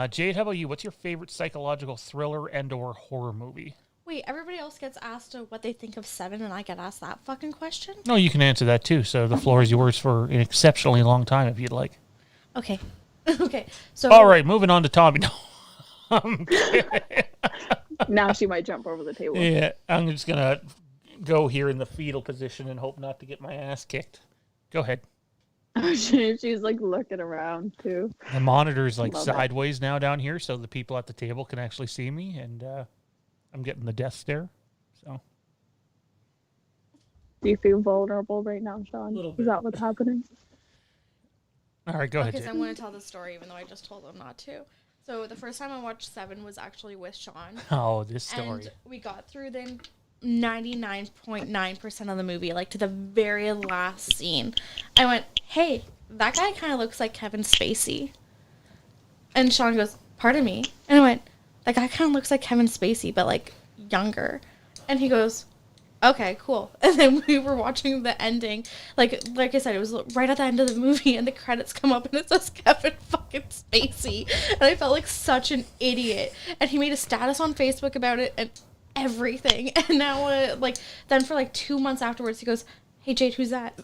Jade, how about you? What's your favorite psychological thriller and/or horror movie? Wait, everybody else gets asked what they think of 7, and I get asked that fucking question? No, you can answer that too. So the floor is yours for an exceptionally long time if you'd like. Okay. Okay. So. All right, moving on to Tommy. No, I'm kidding. Now she might jump over the table. Yeah, I'm just gonna go here in the fetal position and hope not to get my ass kicked. Go ahead. She's like looking around too. The monitor's like Love sideways now down here, so the people at the table can actually see me, and I'm getting the death stare. So. Do you feel vulnerable right now, Sean? Little bit. Is that what's happening? All right, go ahead. Because Jade. I'm going to tell the story, even though I just told them not to. So the first time I watched 7 was actually with Sean. Oh, this story. And we got through the 99.9% of the movie, like to the very last scene. I went, hey, that guy kind of looks like Kevin Spacey. And Sean goes, pardon me? And I went, that guy kind of looks like Kevin Spacey, but like younger. And he goes, okay, cool. And then we were watching the ending. Like I said, it was right at the end of the movie, and the credits come up, and it says Kevin fucking Spacey. And I felt like such an idiot. And he made a status on Facebook about it and everything. And now, then for like 2 months afterwards, he goes, hey, Jade, who's that?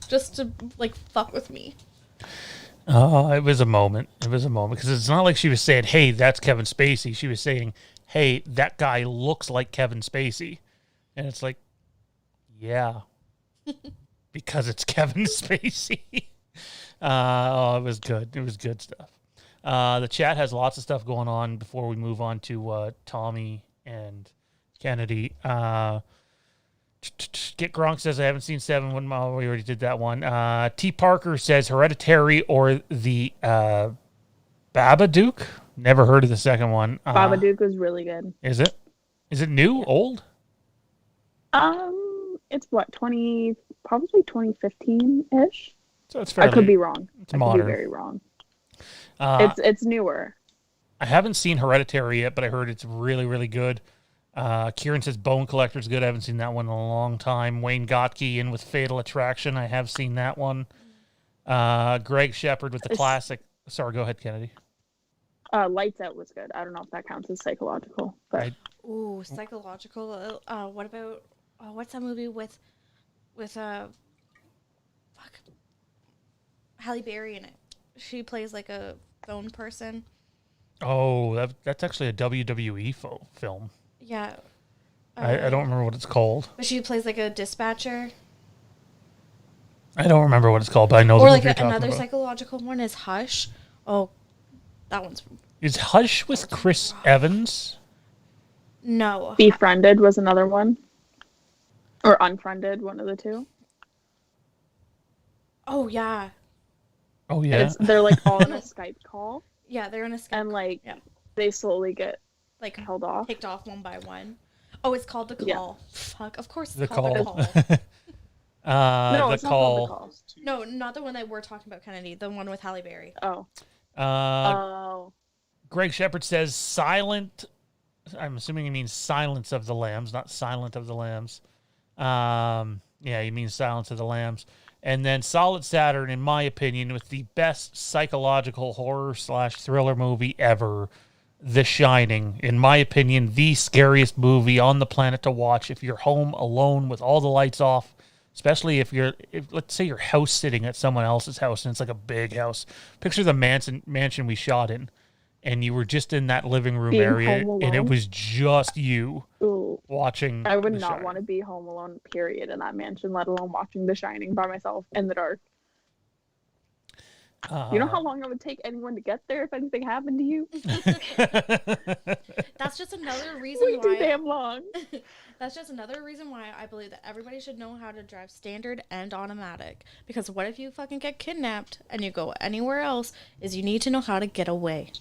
Just to, like, fuck with me. Oh, it was a moment. It was a moment. Because it's not like she was saying, hey, that's Kevin Spacey. She was saying, hey, that guy looks like Kevin Spacey. And it's like, yeah, because it's Kevin Spacey. It was good. It was good stuff. The chat has lots of stuff going on before we move on to Tommy and Kennedy. Get Gronk says, I haven't seen 7. We already did that one. T. Parker says Hereditary or the Babadook. Never heard of the second one. Babadook was really good. Is it? Is it new? Old? It's what, probably 2015-ish. So it's I could be wrong. It's I modern. could be very wrong. It's newer. I haven't seen Hereditary yet, but I heard it's really, really good. Kieran says Bone Collector's good. I haven't seen that one in a long time. Wayne Gotke in with Fatal Attraction. I have seen that one. Greg Shepard with the classic. Sorry, go ahead, Kennedy. Lights Out was good. I don't know if that counts as psychological. But Ooh, psychological. What about what's that movie with Halle Berry in it? She plays like a bone person. Oh, that's actually a WWE film. Yeah. I don't remember what it's called. But she plays like a dispatcher. I don't remember what it's called, but I know Or the like movie you're talking another about. psychological one is Hush. Oh, that one's... Is Hush with Chris Evans? No. Befriended was another one. Or Unfriended, one of the two. Oh, yeah. Oh, yeah. They're like all in a Skype call. Yeah, they're in a... And like, yeah. they slowly get like held off. Picked off one by one. Oh, it's called The Call. Yeah. Fuck, of course it's The called Call. The Call. No, The it's not called The Call. Call. No, not the one that we're talking about, Kennedy. The one with Halle Berry. Oh. Uh, Greg Shepard says Silent. I'm assuming he means Silence of the Lambs, not Silent of the Lambs. Yeah, he means Silence of the Lambs. And then Solid Saturn, in my opinion, with the best psychological horror/thriller movie ever, The Shining. In my opinion, the scariest movie on the planet to watch if you're home alone with all the lights off. Especially if let's say you're house sitting at someone else's house and it's like a big house. Picture the mansion we shot in, and you were just in that living room Being area, home and it alone? was just you Ooh. watching. I would The not Shining. want to be home alone, period, in that mansion, let alone watching The Shining by myself in the dark. You know how long it would take anyone to get there if anything happened to you? That's just another reason Way too why... damn long. That's just another reason why I believe that everybody should know how to drive standard and automatic. Because what if you fucking get kidnapped and you go anywhere else, is you need to know how to get away.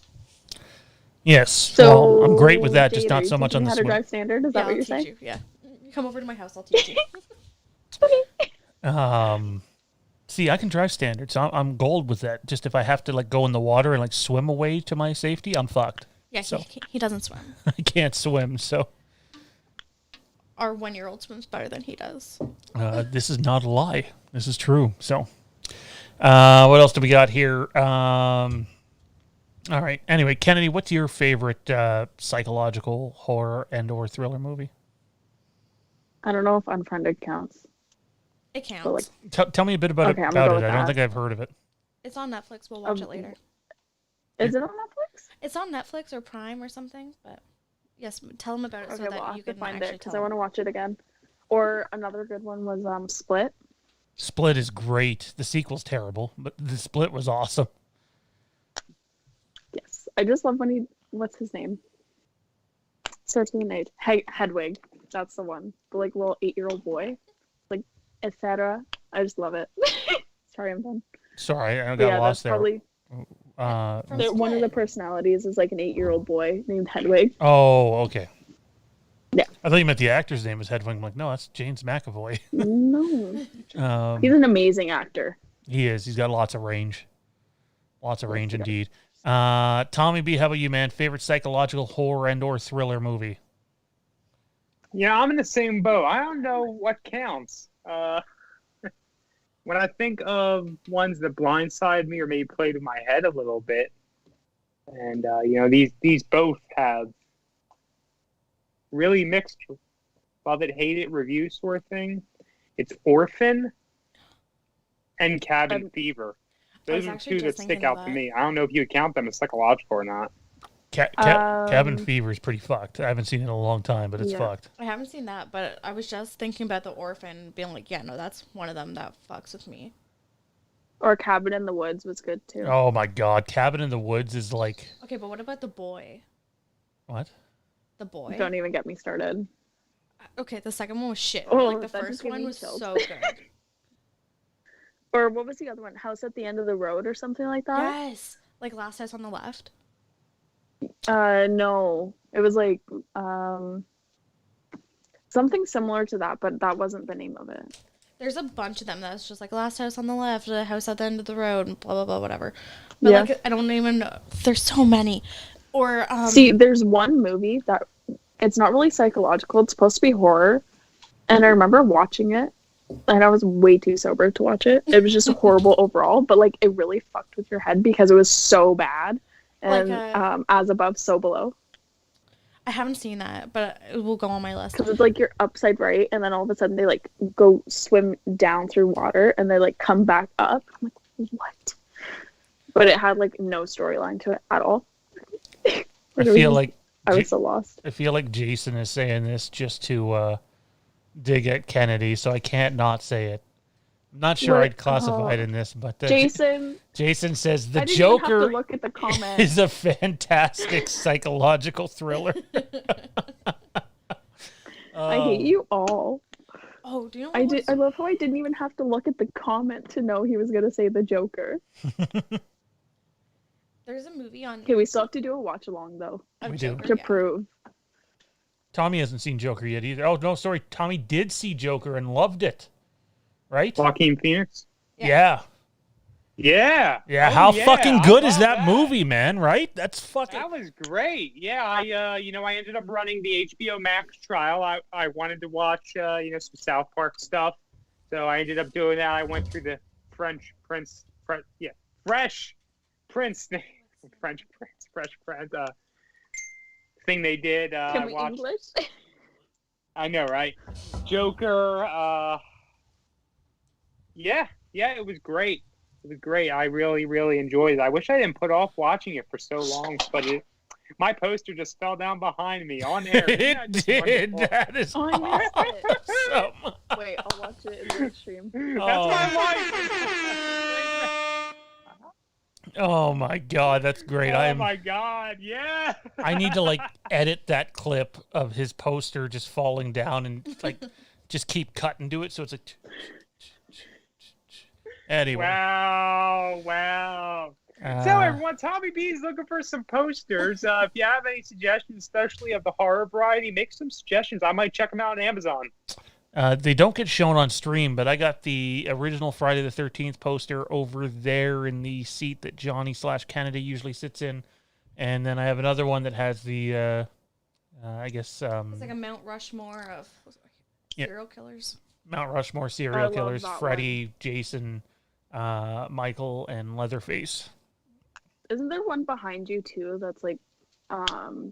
Yes. So, well, I'm great with that, just Jade, not are you so much on teaching the how to swing. drive standard? Is that Yeah, what I'll you're teach saying? you. Yeah. You come over to my house, I'll teach you. See, I can drive standard, so I'm gold with that. Just if I have to like go in the water and like swim away to my safety, I'm fucked. Yeah, So. he doesn't swim. I can't swim, so Our 1-year-old swims better than he does. this is not a lie. This is true. So, what else do we got here? All right. Anyway, Kennedy, what's your favorite psychological horror and/or thriller movie? I don't know if Unfriended counts. It counts. But like, Tell me a bit about Okay, I'm it. gonna go with I don't that. think I've heard of it. It's on Netflix. We'll watch it later. is it on Netflix? It's on Netflix or Prime or something. But yes, tell them about it Okay, so we'll that have you to can find actually it because tell I want to watch it again. Or another good one was Split. Split is great. The sequel's terrible, but the Split was awesome. Yes, I just love when what's his name? Starts with an H. Hedwig. That's the one. The like little 8-year-old boy, like etc. I just love it. Sorry, I'm done. Sorry, I But got yeah, lost that's there. probably From one of the Split. personalities is like an 8-year-old boy named Hedwig. Oh, okay. Yeah. I thought you meant the actor's name was Hedwig. I'm like, no, that's James McAvoy. No, he's an amazing actor. He is. He's got lots of range. Lots of range indeed. Tommy B, how about you, man? Favorite psychological horror and/or thriller movie? Yeah, I'm in the same boat. I don't know what counts. When I think of ones that blindside me or maybe played with my head a little bit, and these both have really mixed love it, hate it review sort of thing. It's Orphan and Cabin Fever. I was Those are actually two that just stick thinking out of to that. me. I don't know if you would count them as psychological or not. Cabin Fever is pretty fucked. I haven't seen it in a long time, but it's Yeah. fucked. I haven't seen that, but I was just thinking about The Orphan, being like, yeah, no, that's one of them that fucks with me. Or Cabin in the Woods was good too. Oh my god, Cabin in the Woods is like Okay, but what about The Boy? what? The Boy? Don't even get me started. Okay, the second one was shit. Oh, Like, the that just first gave one me was chills. so good. Or what was the other one? House at the End of the Road or something like that? Yes! Like Last House on the Left. No. It was like something similar to that, but that wasn't the name of it. There's a bunch of them that's just like Last House on the Left, a House at the End of the Road, and blah, blah, blah, whatever. But, Yeah. like, I don't even know. There's so many. Or, See, there's one movie that it's not really psychological. It's supposed to be horror. And I remember watching it, and I was way too sober to watch it. It was just horrible overall, but like it really fucked with your head because it was so bad. And Like, as above, so below. I haven't seen that, but it will go on my list. Because it's like you're upside right, and then all of a sudden they like go swim down through water, and they like come back up. I'm like, what? But it had like no storyline to it at all. I feel like I was so lost. I feel like Jason is saying this just to dig at Kennedy, so I can't not say it. I'm not sure What? I'd classify it in this, but Jason, Jason says the I didn't even have Joker to look at the comment. is a fantastic psychological thriller. I hate you all. Oh, do you know what I love how I didn't even have to look at the comment to know he was gonna say the Joker. There's a movie on... Okay, we still have to do a watch along though of We do. Joker, to yeah. prove. Tommy hasn't seen Joker yet either. Oh no, sorry, Tommy did see Joker and loved it, right? Joaquin Phoenix? Yeah. Yeah. Yeah, Oh, how yeah, fucking I good is love that movie, man? Right? That's fucking. That was great. Yeah, I ended up running the HBO Max trial. I wanted to watch some South Park stuff, so I ended up doing that. I went through the Fresh Prince thing they did. Can I we watched. English? I know, right? Joker. Yeah, it was great. It was great. I really, really enjoyed it. I wish I didn't put off watching it for so long, but my poster just fell down behind me on air. Isn't It that just did. wonderful? That is Oh, I missed it. awesome. Wait, I'll watch it in the stream. That's my wife. Oh my god, that's great. Oh my god, yeah. I need to like edit that clip of his poster just falling down and like just keep cutting to it so it's like anyway. Wow. So everyone, Tommy B is looking for some posters. If you have any suggestions, especially of the horror variety, make some suggestions. I might check them out on Amazon. They don't get shown on stream, but I got the original Friday the 13th poster over there in the seat that Johnny/Kennedy usually sits in. And then I have another one that has the, I guess... it's like a Mount Rushmore of serial killers. Mount Rushmore I serial love killers. that Freddy, Jason, Michael, and Leatherface. Isn't there one behind you too that's like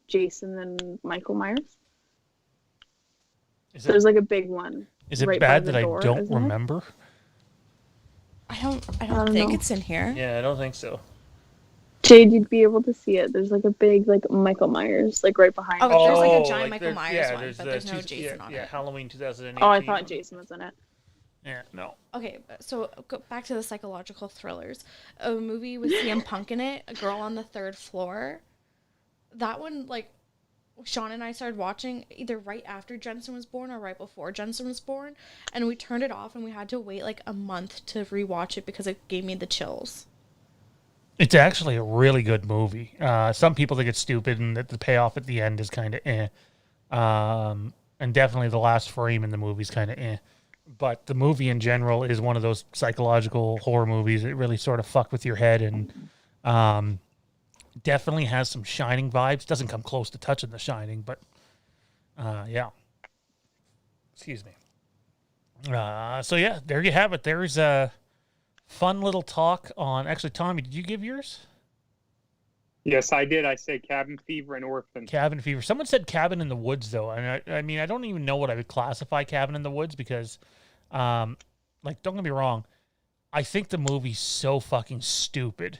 Jason and Michael Myers? There's like a big one. Is it right by bad the that door, I don't isn't it? remember? I don't don't think know. it's in here. Yeah, I don't think so. Jade, you'd be able to see it. There's like a big like Michael Myers like right behind. Oh, you. there's like a giant Michael there- Myers yeah, one, but the there's no Jason on yeah, it. Halloween 2018. Oh, I thought Jason was in it. Yeah, no. Okay, so go back to the psychological thrillers. A movie with CM Punk in it, A Girl on the Third Floor. That one, like, Sean and I started watching either right after Jensen was born or right before Jensen was born, and we turned it off and we had to wait like a month to rewatch it because it gave me the chills. It's actually a really good movie. Some people think it's stupid and that the payoff at the end is kind of eh. And definitely the last frame in the movie is kind of eh. But the movie in general is one of those psychological horror movies that really sort of fuck with your head and definitely has some Shining vibes. Doesn't come close to touching The Shining, but yeah. Excuse me. So yeah, there you have it. There's a fun little talk on... Actually, Tommy, did you give yours? Yes, I did. I said Cabin Fever and Orphan. Cabin Fever. Someone said Cabin in the Woods, though. And I mean, I don't even know what I would classify Cabin in the Woods because, like, don't get me wrong. I think the movie's so fucking stupid,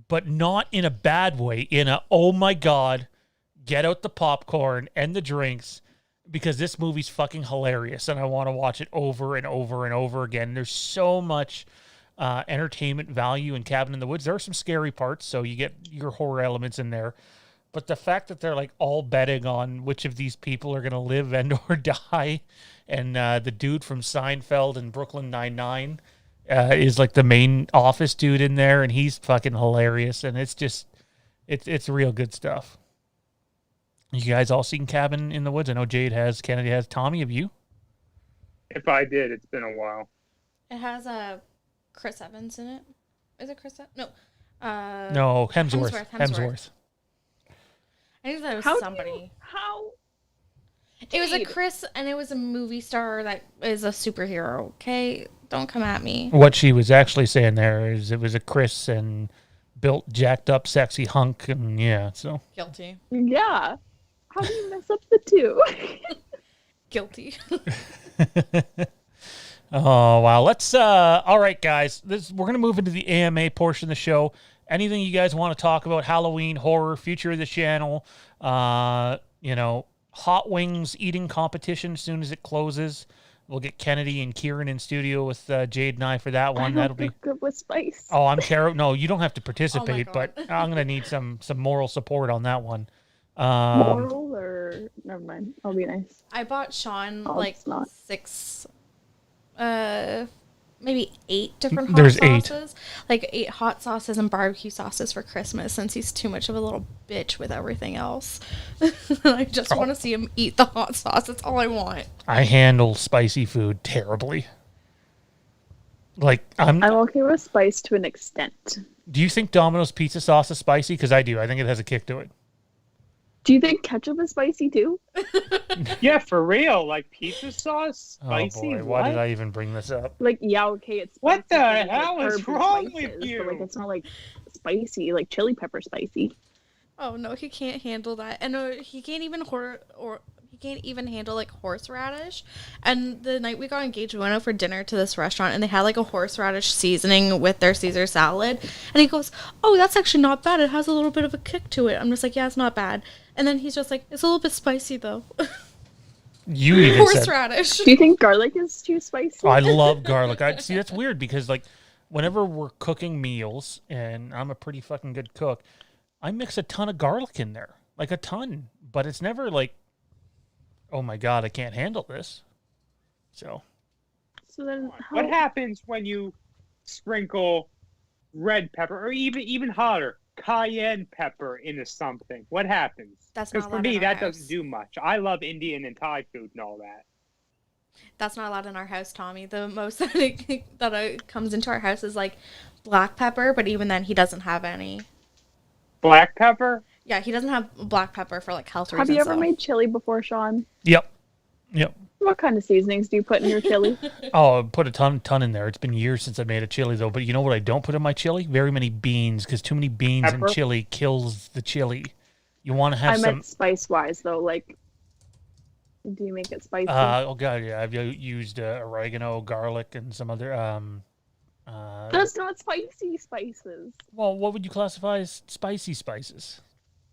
but not in a bad way. In a, oh my God, get out the popcorn and the drinks because this movie's fucking hilarious and I want to watch it over and over and over again. There's so much entertainment value in Cabin in the Woods. There are some scary parts, so you get your horror elements in there. But the fact that they're like all betting on which of these people are going to live and or die, and the dude from Seinfeld and Brooklyn Nine-Nine is like the main office dude in there, and he's fucking hilarious. And it's just, it's real good stuff. You guys all seen Cabin in the Woods? I know Jade has, Kennedy has. Tommy, have you? If I did, it's been a while. It has Chris Evans in it. Is it Chris Evans? No. No, Hemsworth. I think that was How somebody. How? It was a Jade. Chris, and it was a movie star that is a superhero. Okay, don't come at me. What she was actually saying there is it was a Chris and built, jacked up, sexy hunk, and yeah, so. Guilty. Yeah. How do you mess up the two? Guilty. Oh, wow. Let's, all right, guys. We're going to move into the AMA portion of the show. Anything you guys want to talk about, Halloween, horror, future of the channel, Hot Wings eating competition as soon as it closes. We'll get Kennedy and Kieran in studio with Jade and I for that one. That'll be good with spice. Oh, I'm terrible. No, you don't have to participate, God. but I'm going to need some moral support on that one. Moral or never mind. I'll be nice. I bought Sean Oh, like it's not. 6, maybe 8 different hot There's 8. sauces. Like 8 hot sauces and barbecue sauces for Christmas since he's too much of a little bitch with everything else. I just want to see him eat the hot sauce. That's all I want. I handle spicy food terribly. Like, I'm okay with spice to an extent. do you think Domino's pizza sauce is spicy? Because I do. I think it has a kick to it. Do you think ketchup is spicy too? Yeah, for real. Like pizza sauce, spicy. Oh boy, why did I even bring this up? Like, yeah, okay, it's What spicy, the but it's, like, hell is herbs and wrong with spices, you? But, like, it's not like spicy, like chili pepper spicy. Oh no, he can't handle that, and he can't even he can't even handle like horseradish. And the night we got engaged, we went out for dinner to this restaurant, and they had like a horseradish seasoning with their Caesar salad. And he goes, "Oh, that's actually not bad. It has a little bit of a kick to it." I'm just like, "Yeah, it's not bad." And then he's just like, "It's a little bit spicy though." You even said, Horseradish. Do you think garlic is too spicy? I love garlic. See, that's weird because like whenever we're cooking meals, and I'm a pretty fucking good cook, I mix a ton of garlic in there, like a ton. But it's never like, oh my God, I can't handle this. So So then, how, What happens when you sprinkle red pepper, or even hotter, cayenne pepper into something? What happens? That's Because not for allowed me, in our that house. doesn't do much. I love Indian and Thai food and all that. That's not allowed in our house, Tommy. The most that comes into our house is like black pepper, but even then he doesn't have any. Black pepper? Yeah, he doesn't have black pepper for like health Have reasons. you ever though. made chili before, Sean? Yep. What kind of seasonings do you put in your chili? Oh, I put a ton in there. It's been years since I made a chili though. But you know what I don't put in my chili? Very many beans, because too many beans in Pepper? chili kills the chili. You want to have I some. meant spice-wise, though. Like, do you make it spicy? Oh god, yeah. I've used oregano, garlic, and some other. That's not spicy spices. Well, what would you classify as spicy spices?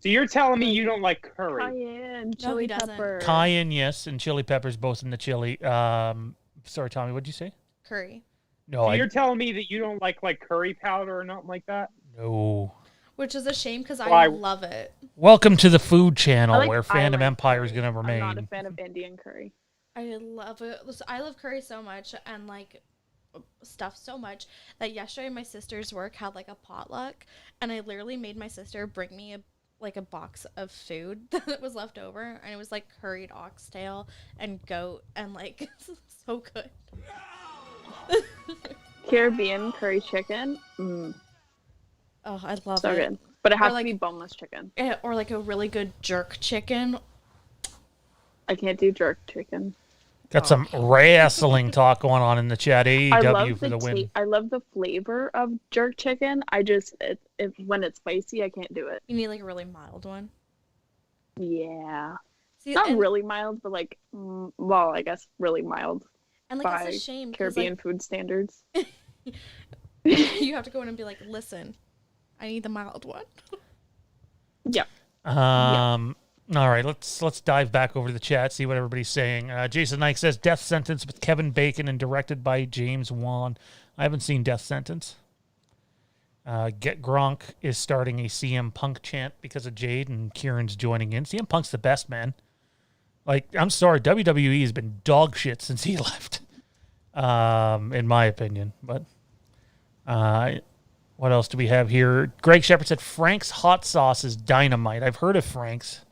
So you're telling me you don't like curry? Cayenne, No, chili he doesn't. pepper. Cayenne, yes, and chili peppers both in the chili. Sorry, Tommy, what'd you say? Curry. No, So I you're telling me that you don't like curry powder or nothing like that? no. Which is a shame because Why? I love it. Welcome to the food channel I like where Fandom island Empire is curry. going to remain. I'm not a fan of Indian curry. I love it. I love curry so much and like stuff so much that yesterday my sister's work had like a potluck and I literally made my sister bring me a box of food that was left over and it was like curried oxtail and goat and like so good. Caribbean curry chicken. Oh, I love So it. good. But it has like- to be boneless chicken. Yeah, or like a really good jerk chicken. I can't do jerk chicken. Got some wrestling talk going on in the chat. I AEW love for the win. I love the flavor of jerk chicken. I just when it's spicy, I can't do it. You need like a really mild one. Yeah, See, not and, really mild, but like, well, I guess really mild and like by it's a shame 'cause, Caribbean food standards. like, you have to go in and be like, listen, I need the mild one. Yeah. All right, let's dive back over to the chat, see what everybody's saying. Jason Knight says Death Sentence with Kevin Bacon and directed by James Wan. I haven't seen Death Sentence. Get Gronk is starting a CM Punk chant because of Jade, and Kieran's joining in. CM Punk's the best, man. Like, I'm sorry, WWE has been dog shit since he left, in my opinion. But what else do we have here? Greg Shepard said Frank's hot sauce is dynamite. I've heard of Frank's.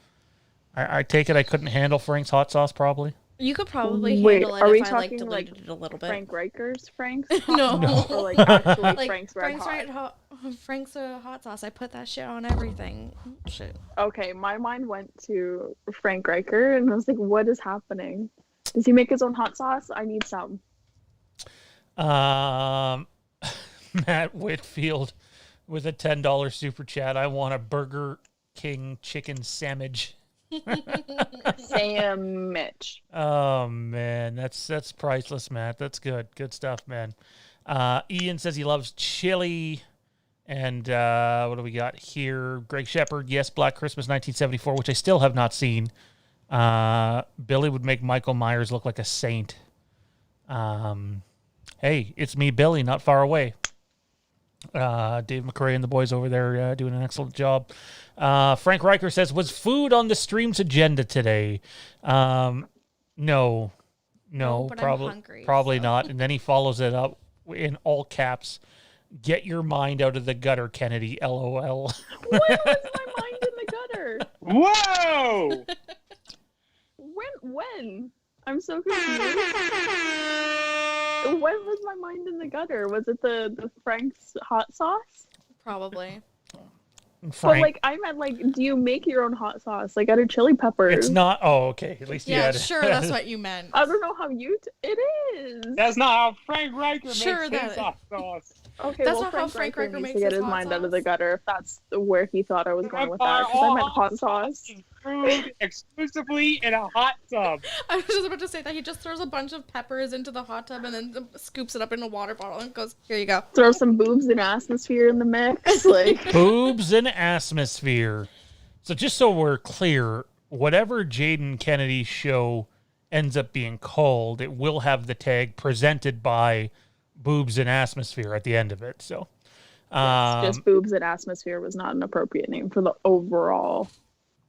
I take it I couldn't handle Frank's hot sauce, probably. You could probably Wait, handle it are we if I like talking, like, diluted it a little bit. Frank Riker's Frank's? No. Or like actually Like Frank's Red Hot. Frank's hot sauce. I put that shit on everything. Shit. Okay, my mind went to Frank Riker, and I was like, what is happening? Does he make his own hot sauce? I need some. Matt Whitfield with a $10 super chat. I want a Burger King chicken sandwich. Sam Mitch. Oh man, that's priceless, Matt. That's good stuff, man. Ian says he loves chili. And what do we got here? Greg Shepard, yes, Black Christmas 1974, which I still have not seen. Billy would make Michael Myers look like a saint. Hey, it's me, Billy, not far away. Dave McCrae and the boys over there doing an excellent job. Frank Riker says, was food on the stream's agenda today? No, but I'm hungry, probably so. not. And then he follows it up in all caps. Get your mind out of the gutter, Kennedy. LOL. When was my mind in the gutter? Whoa! When? I'm so confused. When was my mind in the gutter? Was it the Frank's hot sauce? Probably. But Frank, like I meant like, do you make your own hot sauce? Like out of chili peppers? it's not. Oh, okay. At least you Yeah, had sure, that's what you meant. I don't know how you. It is. That's not how Frank Riker Sure, makes that- his hot sauce. Okay, That's well, not how Frank Frank Riker Riker needs makes to get his his hot mind out of the sauce. gutter if that's where he thought I was going with that. Because I meant hot sauce. Food exclusively in a hot tub. I was just about to say that he just throws a bunch of peppers into the hot tub and then scoops it up in a water bottle and goes, here you go. Throw some boobs and atmosphere in the mix. Like, boobs and atmosphere. So just so we're clear, whatever Jaden Kennedy's show ends up being called, it will have the tag presented by boobs and atmosphere at the end of it. So just boobs and atmosphere was not an appropriate name for the overall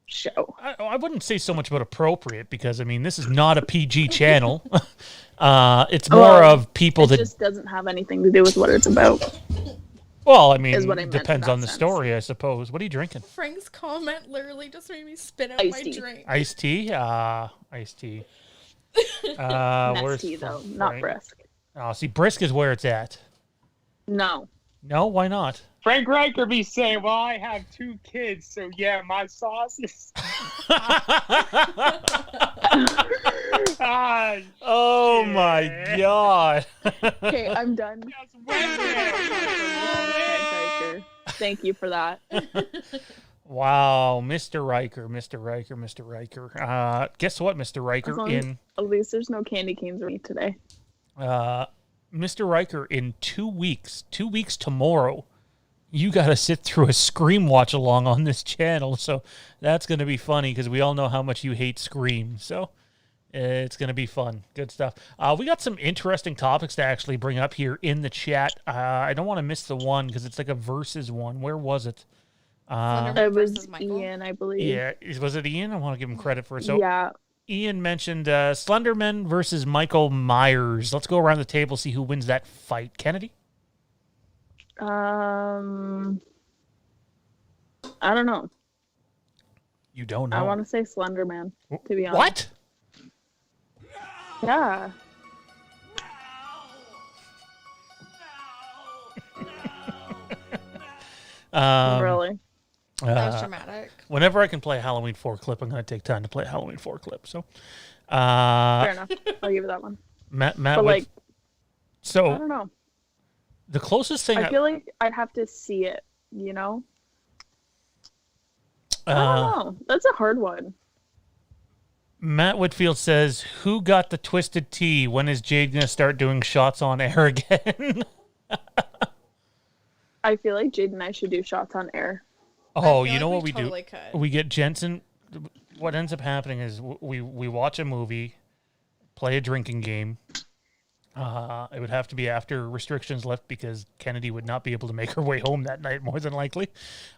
show. I wouldn't say so much about appropriate because, I mean, this is not a PG channel. It's more of people It that... just doesn't have anything to do with what it's about. Well, I mean, is what I meant in depends that on the sense. story, I suppose. What are you drinking? Frank's comment literally just made me spit out Iced my tea. drink. Iced tea? Iced tea. Where's Nesty though, not Frank? Brisk. Oh, see, Brisk is where it's at. No. No, why not? Frank Riker be saying, well, I have 2 kids, so yeah, my sauce is... Ah, Oh shit. my god. Okay, I'm done. That's Wednesday. Thank you for that. Wow, Mr. Riker. Guess what, Mr. As Riker? long as- At least there's no candy canes for me today. Mr. Riker, in 2 weeks tomorrow, you got to sit through a Scream watch along on this channel. So that's going to be funny because we all know how much you hate Scream. So it's going to be fun. Good stuff. We got some interesting topics to actually bring up here in the chat. I don't want to miss the one because it's like a versus one. Where was it? Slenderman It was versus Michael. Ian, I believe. Yeah, was it Ian? I want to give him credit for it. So Yeah. Ian mentioned Slenderman versus Michael Myers. Let's go around the table, see who wins that fight. Kennedy? I don't know. You don't know. I want to say Slender Man, to be honest. What? Yeah. Really? That was dramatic. Whenever I can play a Halloween 4 clip, I'm going to take time to play a Halloween 4 clip. So, Fair enough. I'll give it that one. Matt, But like, I so don't know. the closest thing I feel like I'd have to see it, you know? I don't know. That's a hard one. Matt Whitfield says, "Who got the twisted tea? When is Jade going to start doing shots on air again?" I feel like Jade and I should do shots on air. Oh, I feel you know like what we totally do? could. We get Jensen. What ends up happening is we watch a movie, play a drinking game. It would have to be after restrictions left because Kennedy would not be able to make her way home that night, more than likely.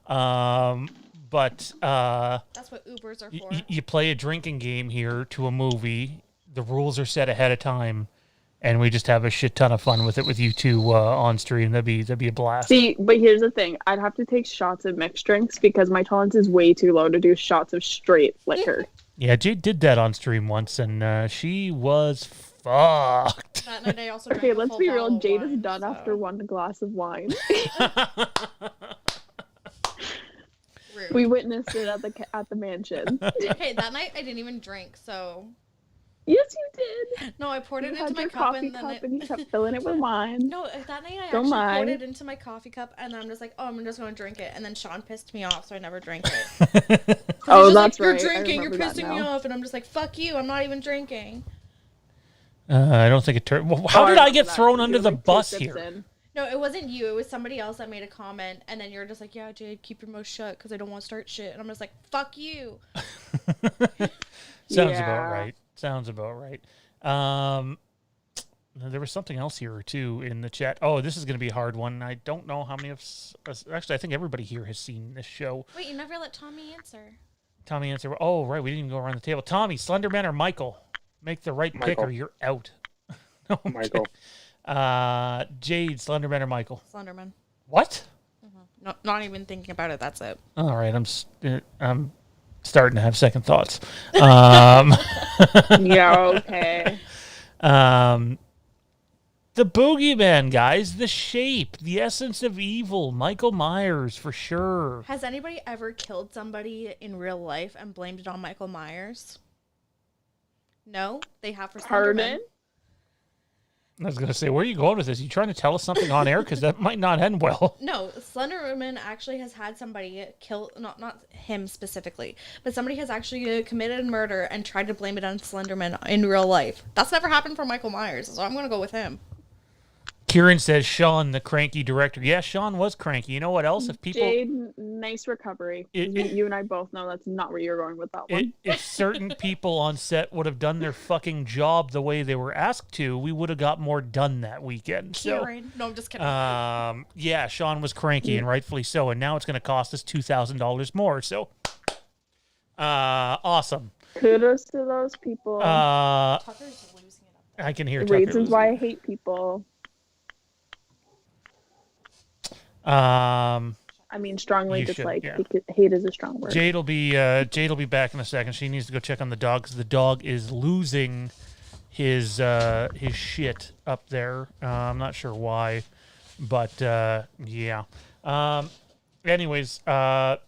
But That's what Ubers are for. you play a drinking game here to a movie. The rules are set ahead of time, and we just have a shit ton of fun with it with you two on stream. That'd be a blast. See, but here's the thing. I'd have to take shots of mixed drinks because my tolerance is way too low to do shots of straight liquor. Yeah, Jade did that on stream once, and she was fucked. That night I also Okay, drank a let's full be bottle real. of Jade wine, is done so- after one glass of wine. Rude. We witnessed it at the mansion. Okay, that night I didn't even drink, so Yes, you did. no, I poured You it into had my your cup coffee and then cup and you kept filling it with wine. No, that night I Don't actually lie. poured it into my coffee cup, and then I'm just like, oh, I'm just going to drink it. And then Sean pissed me off, so I never drank it. Oh, He's just that's like, right. You're I drinking, you're remember that pissing me now. off. And I'm just like, fuck you, I'm not even drinking. I don't think it turned. Well, how Oh, did I remember get that. thrown You under were the like, bus two sips here? in. No, it wasn't you. It was somebody else that made a comment, and then you're just like, yeah, Jade, keep your mouth shut because I don't want to start shit. And I'm just like, fuck you. Sounds Yeah. about right. Sounds about right. There was something else here too in the chat. Oh, this is going to be a hard one. I don't know how many of us. Actually, I think everybody here has seen this show. Wait, you never let Tommy answer. Tommy answer. Oh, right. We didn't even go around the table. Tommy, Slenderman or Michael? Make the right pick Michael. or you're out. No, I'm Michael. kidding. Jade, Slenderman or Michael? Slenderman. What? No, not even thinking about it. That's it. All right. I'm starting to have second thoughts. Yeah, okay. The boogeyman, guys, the shape, the essence of evil, Michael Myers for sure. Has anybody ever killed somebody in real life and blamed it on Michael Myers? No, they have for Slenderman. Pardon? I was going to say, where are you going with this? You trying to tell us something on air? Because that might not end well. No, Slenderman actually has had somebody kill, not him specifically, but somebody has actually committed murder and tried to blame it on Slenderman in real life. That's never happened for Michael Myers, so I'm going to go with him. Kieran says Sean, the cranky director. Yeah, Sean was cranky. You know what else? If people, Jade, nice recovery. You and I both know that's not where you're going with that one. if certain people on set would have done their fucking job the way they were asked to, we would have got more done that weekend. So, Kieran. No, I'm just kidding. yeah, Sean was cranky and rightfully so, and now it's going to cost us $2,000 more. So, awesome. Kudos to those people. Tucker's losing it up. I can hear Tucker Reasons losing why it. I hate people. Um, I mean, strongly You should, dislike. yeah. Because hate is a strong word. Jade will be back in a second. She needs to go check on the dog because the dog is losing his shit up there. I'm not sure why, but yeah. Anyways, let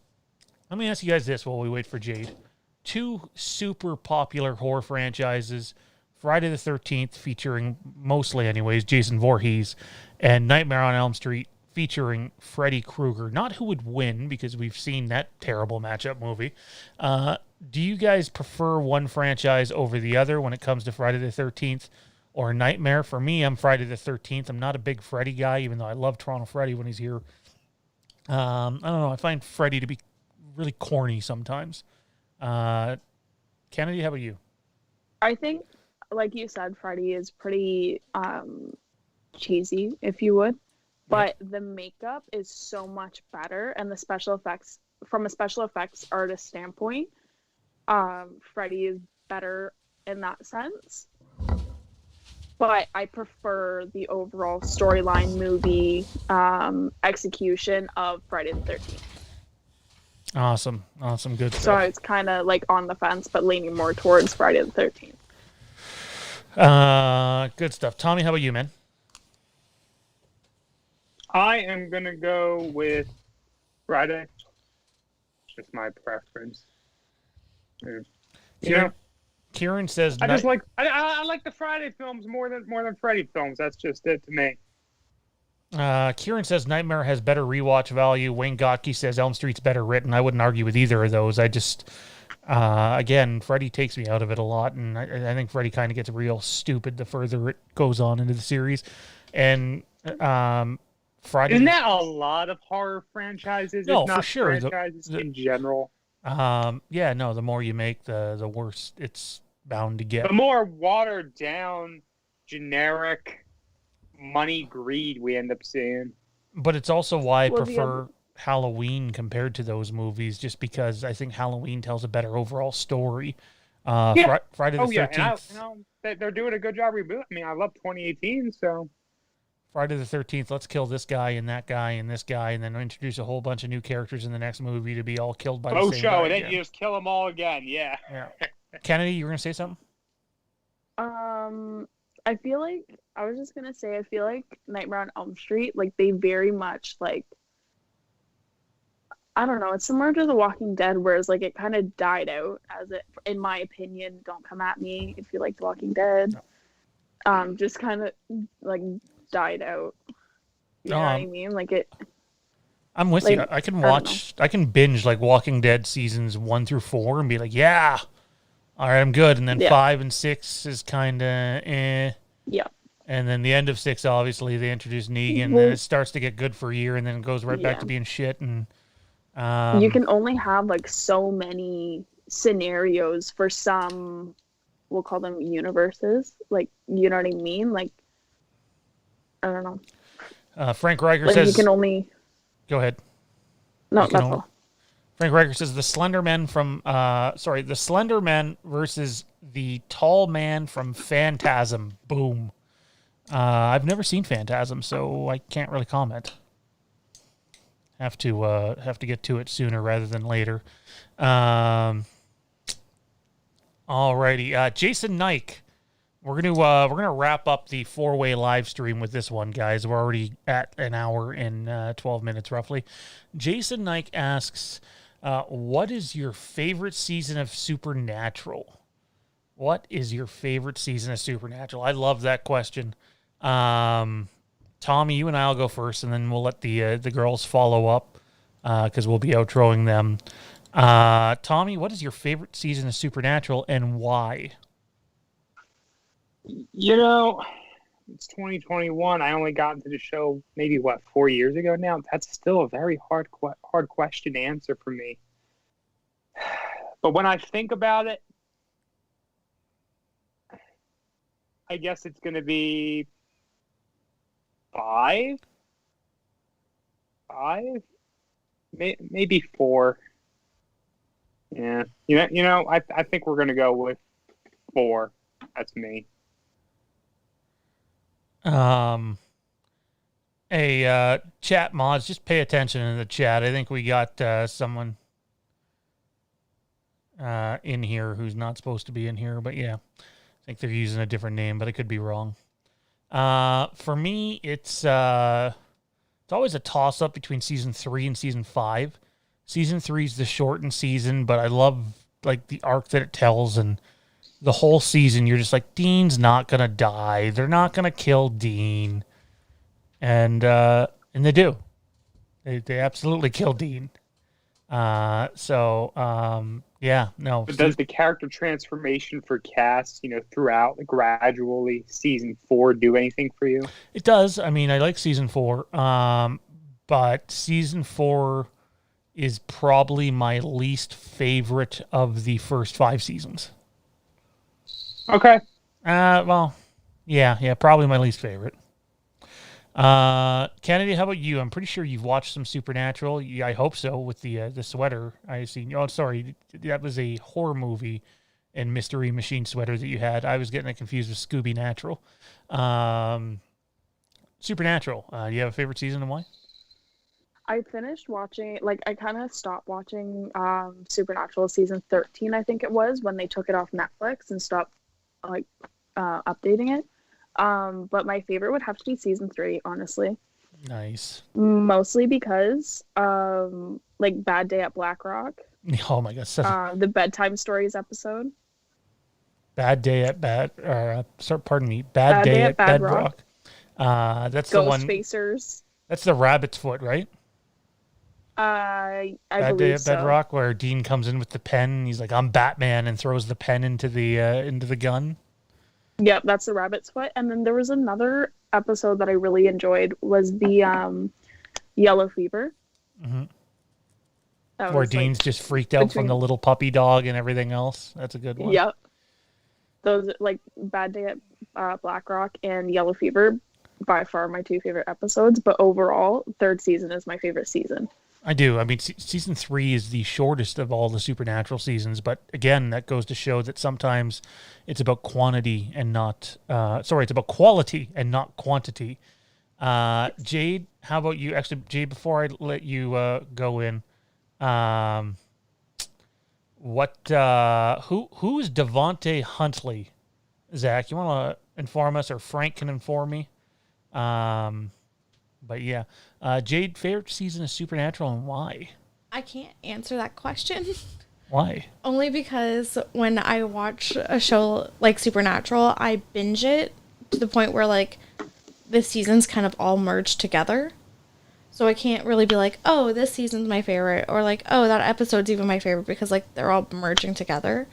me ask you guys this while we wait for Jade. 2 super popular horror franchises, Friday the 13th, featuring, mostly anyways, Jason Voorhees, and Nightmare on Elm Street, featuring Freddy Krueger. Not who would win, because we've seen that terrible matchup movie. Do you guys prefer one franchise over the other when it comes to Friday the 13th or Nightmare? For me, I'm Friday the 13th. I'm not a big Freddy guy, even though I love Toronto Freddy when he's here. I don't know. I find Freddy to be really corny sometimes. Kennedy, how about you? I think, like you said, Freddy is pretty cheesy, if you would. But the makeup is so much better, and the special effects, from a special effects artist standpoint, Freddy is better in that sense. But I prefer the overall storyline, movie execution of Friday the 13th. Awesome, good stuff. So it's kind of like on the fence, but leaning more towards Friday the 13th. Good stuff. Tommy, how about you, man? I am gonna go with Friday. It's just my preference. Kieran says I like the Friday films more than Freddy films. That's just it to me. Kieran says Nightmare has better rewatch value. Wayne Gotke says Elm Street's better written. I wouldn't argue with either of those. I just, again, Freddy takes me out of it a lot, and I think Freddy kind of gets real stupid the further it goes on into the series. And Friday... Isn't that a lot of horror franchises? No, if not for sure. Franchises in general. Yeah, no, the more you make, the worse it's bound to get. The more watered down, generic money greed we end up seeing. But it's also why I prefer Halloween compared to those movies, just because I think Halloween tells a better overall story. Friday the 13th. They're doing a good job rebooting. I mean, I love 2018, so... Friday the 13th, let's kill this guy and that guy and this guy, and then introduce a whole bunch of new characters in the next movie to be all killed by the same guy and then again. you just kill them all again, yeah. Kennedy, you were going to say something? I feel like, I was just going to say, I feel like Nightmare on Elm Street, like, they very much, like, I don't know, it's similar to The Walking Dead, whereas, like, it kind of died out, as it, in my opinion, don't come at me if you like The Walking Dead. No. Just kind of, like, died out. You know what I mean? Like it. I'm with you. I can binge like Walking Dead seasons 1 through 4 and be like, yeah, all right, I'm good. And then 5 and 6 is kind of eh. Yeah. And then the end of 6, obviously, they introduce Negan, and it starts to get good for a year, and then it goes right back to being shit. And you can only have like so many scenarios for some, we'll call them universes. Like, you know what I mean? Like, I don't know. Frank Riker says... You can only... Go ahead. No, that's all. Frank Riker says the Slender Man from... the Slender Man versus the Tall Man from Phantasm. Boom. I've never seen Phantasm, so I can't really comment. Have to get to it sooner rather than later. Alrighty. Jason Nike. We're gonna wrap up the 4-way live stream with this one, guys. We're already at an hour and 12 minutes roughly. Jason Nike asks, "What is your favorite season of Supernatural?" What is your favorite season of Supernatural? I love that question. Tommy, you and I'll go first, and then we'll let the girls follow up because we'll be outroing them. Tommy, what is your favorite season of Supernatural and why? You know, it's 2021. I only got into the show maybe 4 years ago now. That's still a very hard question to answer for me. But when I think about it, I guess it's going to be 5, maybe 4. Yeah, I think we're going to go with 4. That's me. Chat mods, just pay attention in the chat. I think we got someone in here who's not supposed to be in here, but yeah. think they're using a different name, but I could be wrong. For me, it's always a toss-up between season 3 and season 5. Season 3 is the shortened season, but I love like the arc that it tells, and the whole season you're just like, Dean's not gonna die. They're not gonna kill Dean, and they do. They absolutely kill Dean. Yeah, no. But does the character transformation for Cass, throughout gradually season 4 do anything for you? It does. I mean, I like season 4, but season 4 is probably my least favorite of the first 5 seasons. Okay. Well, yeah, probably my least favorite. Kennedy, how about you? I'm pretty sure you've watched some Supernatural. Yeah, I hope so, with the sweater I seen. Oh, sorry, that was a horror movie and Mystery Machine sweater that you had. I was getting it confused with Scooby Natural. Supernatural. Do you have a favorite season and why? I finished watching, I kind of stopped watching Supernatural season 13, I think it was, when they took it off Netflix and stopped updating it. But my favorite would have to be season 3, honestly. Nice. Mostly because Bad Day at Black Rock. Oh my god. The bedtime stories episode. Bad Day at Bad Day at Bedrock. That's the one. Ghostfacers. That's the rabbit's foot, right? I Bad believe Day at so. Bedrock, where Dean comes in with the pen. He's like, "I'm Batman," and throws the pen into the gun. Yep, that's the rabbit's foot. And then there was another episode that I really enjoyed, was the Yellow Fever. Mm-hmm. Where Dean's just freaked out from the little puppy dog and everything else. That's a good one. Yep. Those Bad Day at Black Rock and Yellow Fever, by far my 2 favorite episodes. But overall, 3rd season is my favorite season. I do. I mean, season 3 is the shortest of all the Supernatural seasons, but again, that goes to show that sometimes it's about quantity and not. It's about quality and not quantity. Jade, how about you? Actually, Jade, before I let you go in, who is Devontae Huntley? Zach, you want to inform us, or Frank can inform me? But yeah, Jade, favorite season of Supernatural and why? I can't answer that question. Why? Only because when I watch a show like Supernatural, I binge it to the point where the seasons kind of all merge together. So I can't really be like, oh, this season's my favorite, or oh, that episode's even my favorite, because they're all merging together.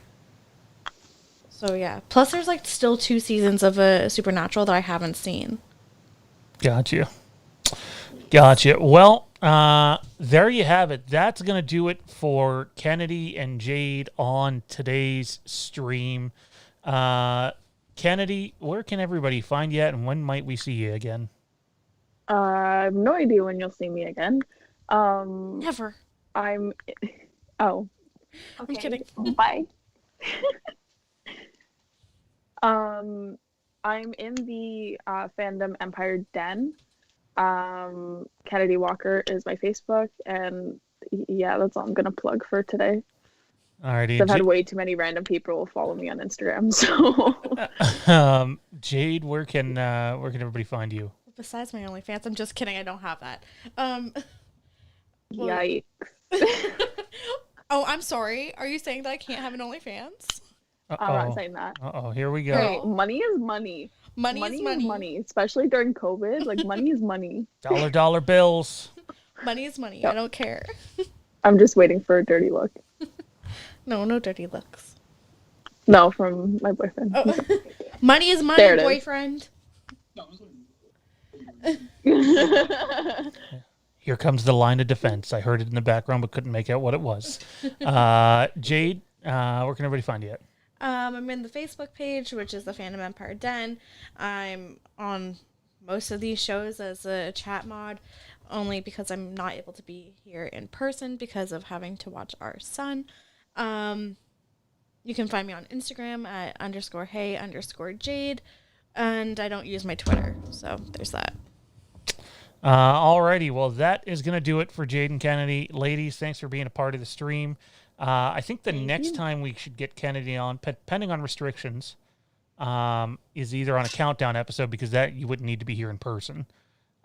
So yeah. Plus there's still 2 seasons of a Supernatural that I haven't seen. Gotcha. Well, there you have it. That's going to do it for Kennedy and Jade on today's stream. Kennedy, where can everybody find you at, and when might we see you again? I have no idea when you'll see me again. Never. Oh. Okay. I'm kidding. Bye. I'm in the Fandom Empire Den. Kennedy Walker is my Facebook, and yeah, that's all I'm gonna plug for today. Alrighty. I've had way too many random people follow me on Instagram, so. Jade, where can everybody find you? Besides my OnlyFans, I'm just kidding. I don't have that. Yikes. Oh, I'm sorry. Are you saying that I can't have an OnlyFans? I'm not saying that. Here we go. Hey, money is money. Money is money. Especially during COVID. Money is money. Dollar bills. Money is money. Yep. I don't care. I'm just waiting for a dirty look. No dirty looks. No, from my boyfriend. Oh. Money is money, There it is. boyfriend. Here comes the line of defense. I heard it in the background, but couldn't make out what it was. Jade, where can everybody find you at? I'm in the Facebook page, which is the Fandom Empire Den. I'm on most of these shows as a chat mod, only because I'm not able to be here in person because of having to watch our son. You can find me on Instagram at _hey_Jade, and I don't use my Twitter, so there's that. Alrighty, well, that is going to do it for Jade and Kennedy. Ladies, thanks for being a part of the stream. I think the next time we should get Kennedy on, pending on restrictions, is either on a countdown episode because that you wouldn't need to be here in person.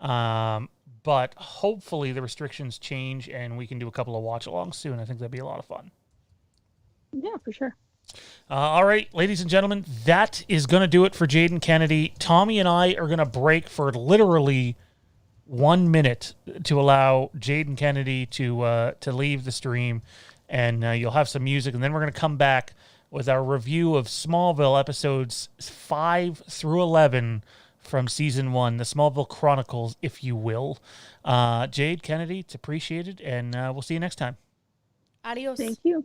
But hopefully the restrictions change and we can do a couple of watch-alongs soon. I think that'd be a lot of fun. Yeah, for sure. All right, ladies and gentlemen, that is going to do it for Jaden Kennedy. Tommy and I are going to break for literally 1 minute to allow Jaden Kennedy to leave the stream, and you'll have some music, and then we're going to come back with our review of Smallville episodes 5 through 11 from season 1, the Smallville Chronicles, if you will. Jade Kennedy, it's appreciated, and we'll see you next time. Adios. Thank you.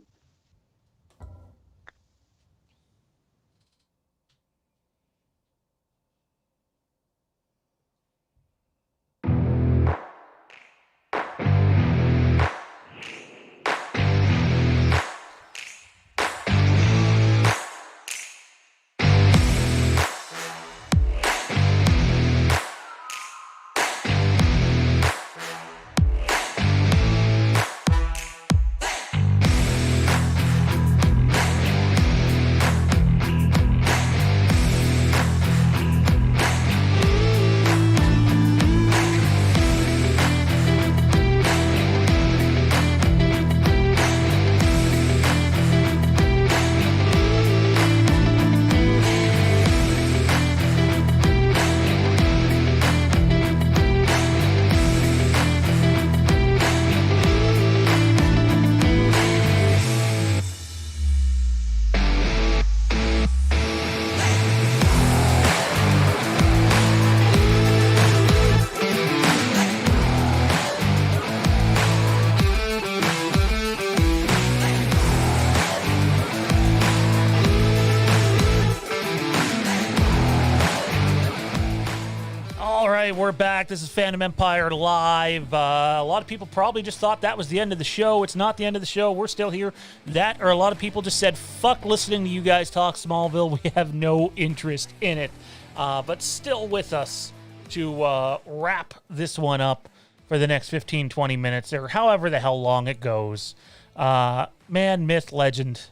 We're back. This is Fandom Empire Live. A lot of people probably just thought that was the end of the show. It's not the end of the show. We're still here. That, or a lot of people just said, fuck listening to you guys talk Smallville. We have no interest in it. But still with us to wrap this one up for the next 15, 20 minutes, or however the hell long it goes. Man, myth, legend,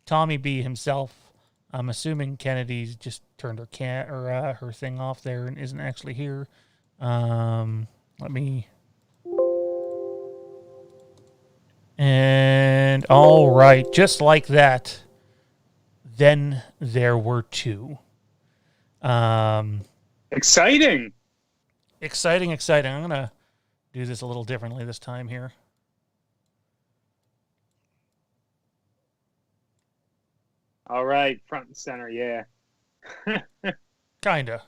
Tommy B himself. I'm assuming Kennedy's just turned her her thing off there and isn't actually here. Let me. And all right, just like that. Then there were two. Exciting. Exciting. I'm gonna do this a little differently this time here. All right, front and center, yeah. Kinda.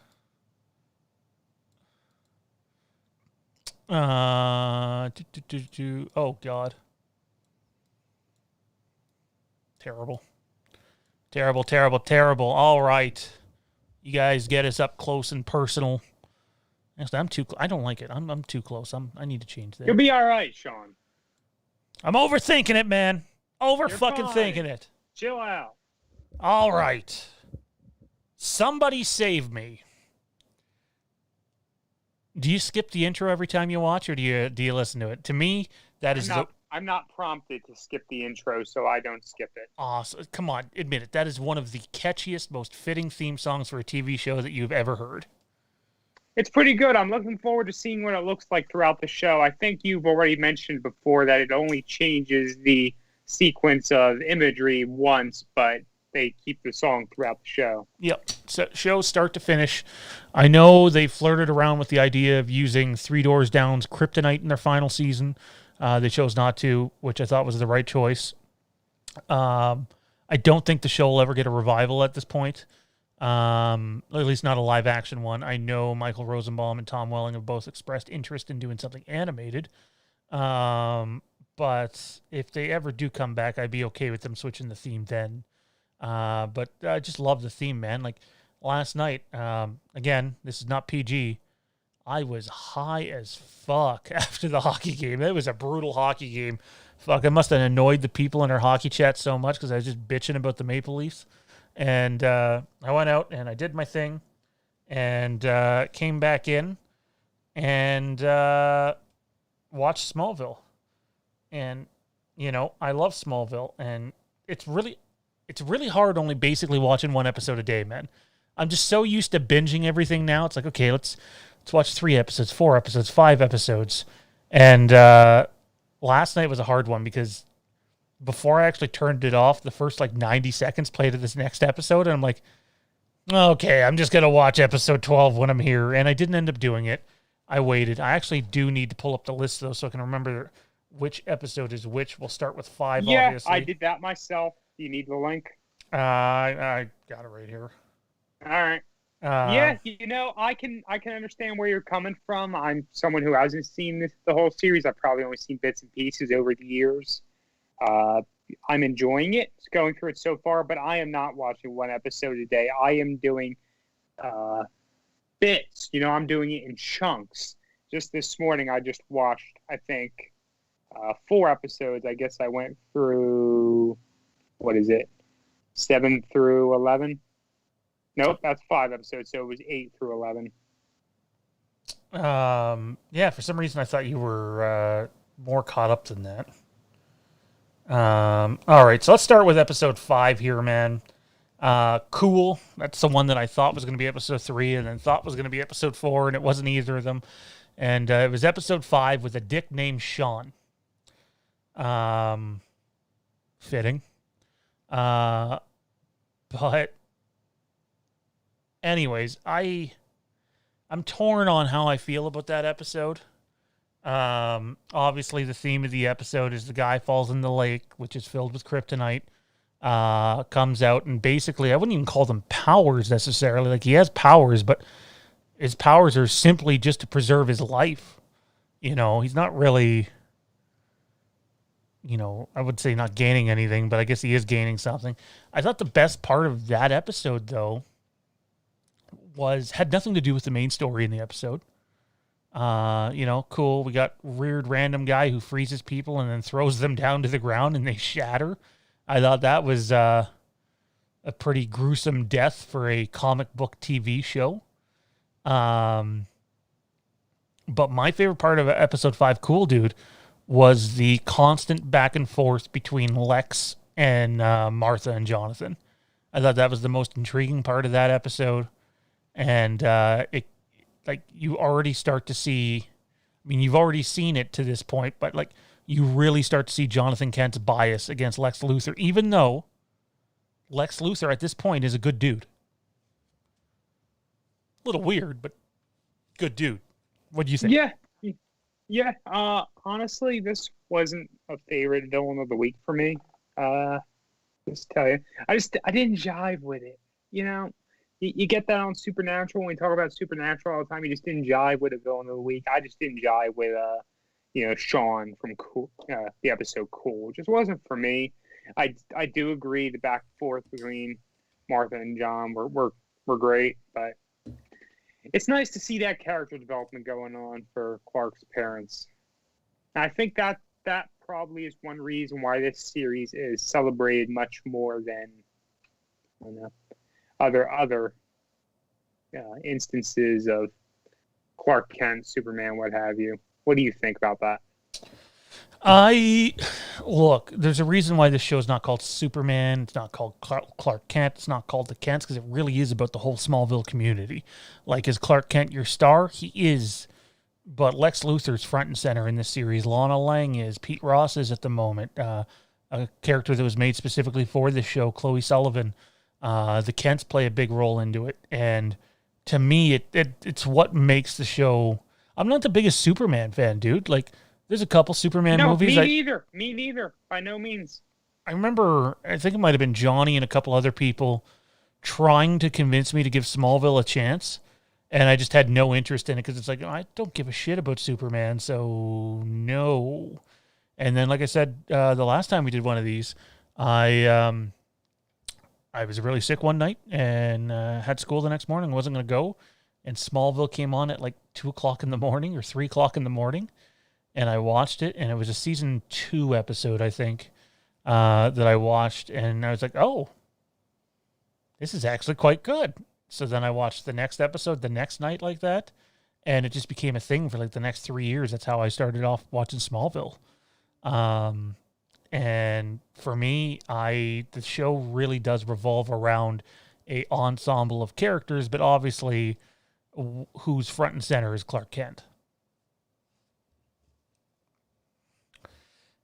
Oh, God. Terrible. All right. You guys get us up close and personal. Actually, I'm too. I don't like it. I'm too close. I need to change that. You'll be all right, Sean. I'm overthinking it, man. You're Fucking fine. thinking it. Chill out. All right. Somebody save me. Do you skip the intro every time you watch, or do you listen to it? To me, that is I'm not prompted to skip the intro, so I don't skip it. awesome. Come on, admit it. That is one of the catchiest, most fitting theme songs for a TV show that you've ever heard. It's pretty good. I'm looking forward to seeing what it looks like throughout the show. I think you've already mentioned before that it only changes the sequence of imagery once, but they keep the song throughout the show. Yep. So, show start to finish. I know they flirted around with the idea of using Three Doors Down's Kryptonite in their final season. They chose not to, which I thought was the right choice. I don't think the show will ever get a revival at this point. At least not a live action one. I know Michael Rosenbaum and Tom Welling have both expressed interest in doing something animated. But if they ever do come back, I'd be okay with them switching the theme then. But I just love the theme, man. Like last night, again, this is not PG. I was high as fuck after the hockey game. It was a brutal hockey game. Fuck, I must have annoyed the people in our hockey chat so much because I was just bitching about the Maple Leafs. And I went out and I did my thing and came back in and watched Smallville. And, you know, I love Smallville. And it's really, it's really hard only basically watching one episode a day, man. I'm just so used to binging everything now. It's like, okay, let's watch 3 episodes, 4 episodes, 5 episodes. And last night was a hard one because before I actually turned it off, the first like 90 seconds played to this next episode. And I'm like, okay, I'm just going to watch episode 12 when I'm here. And I didn't end up doing it. I waited. I actually do need to pull up the list, though, so I can remember which episode is which. We'll start with 5, obviously. I did that myself. Do you need the link? I got it right here. All right. Yeah, I can understand where you're coming from. I'm someone who hasn't seen the whole series. I've probably only seen bits and pieces over the years. I'm enjoying it, going through it so far, but I am not watching one episode a day. I am doing bits. I'm doing it in chunks. Just this morning, I just watched, I think, 4 episodes. I guess I went through, 7 through 11? Nope, that's 5 episodes, so it was 8 through 11. Yeah, for some reason I thought you were more caught up than that. All right, so let's start with episode 5 here, man. Cool. That's the one that I thought was going to be episode 3 and then thought was going to be episode 4, and it wasn't either of them. And it was episode 5 with a dick named Sean. Fitting. But anyways, I'm torn on how I feel about that episode. Obviously the theme of the episode is the guy falls in the lake, which is filled with kryptonite, comes out, and basically, I wouldn't even call them powers necessarily. Like, he has powers, but his powers are simply just to preserve his life. He's not really, I would say not gaining anything, but I guess he is gaining something. I thought the best part of that episode, though, had nothing to do with the main story in the episode. Cool. We got weird random guy who freezes people and then throws them down to the ground and they shatter. I thought that was a pretty gruesome death for a comic book TV show. But my favorite part of episode 5, Cool Dude, was the constant back and forth between Lex and Martha and Jonathan. I thought that was the most intriguing part of that episode. And you already start to see, you've already seen it to this point, but you really start to see Jonathan Kent's bias against Lex Luthor, even though Lex Luthor at this point is a good dude. A little weird, but good dude. What do you think? Yeah. Honestly, this wasn't a favorite villain of the week for me. Just tell you, I didn't jive with it. You get that on Supernatural. When we talk about Supernatural all the time, you just didn't jive with a villain of the week. I just didn't jive with, Sean from Cool, the episode Cool. It just wasn't for me. I do agree the back and forth between Martha and John were great, but it's nice to see that character development going on for Clark's parents. And I think that probably is one reason why this series is celebrated much more than, other instances of Clark Kent, Superman, what have you. What do you think about that? There's a reason why this show is not called Superman. It's not called Clark Kent. It's not called the Kents, because it really is about the whole Smallville community. Is Clark Kent your star? He is. But Lex Luthor's front and center in this series. Lana Lang is. Pete Ross is at the moment. A character that was made specifically for this show, Chloe Sullivan. The Kents play a big role into it. And to me, it's what makes the show. I'm not the biggest Superman fan, dude. There's a couple Superman movies. Me neither. By no means. I remember, I think it might have been Johnny and a couple other people trying to convince me to give Smallville a chance. And I just had no interest in it because it's I don't give a shit about Superman, so no. And then, like I said, the last time we did one of these, I was really sick one night and had school the next morning. I wasn't going to go. And Smallville came on at 2 o'clock in the morning or 3 o'clock in the morning. And I watched it, and it was a season 2 episode, I think, that I watched. And I was like, oh, this is actually quite good. So then I watched the next episode the next night like that. And it just became a thing for the next 3 years. That's how I started off watching Smallville. And for me, the show really does revolve around a ensemble of characters, but obviously who's front and center is Clark Kent.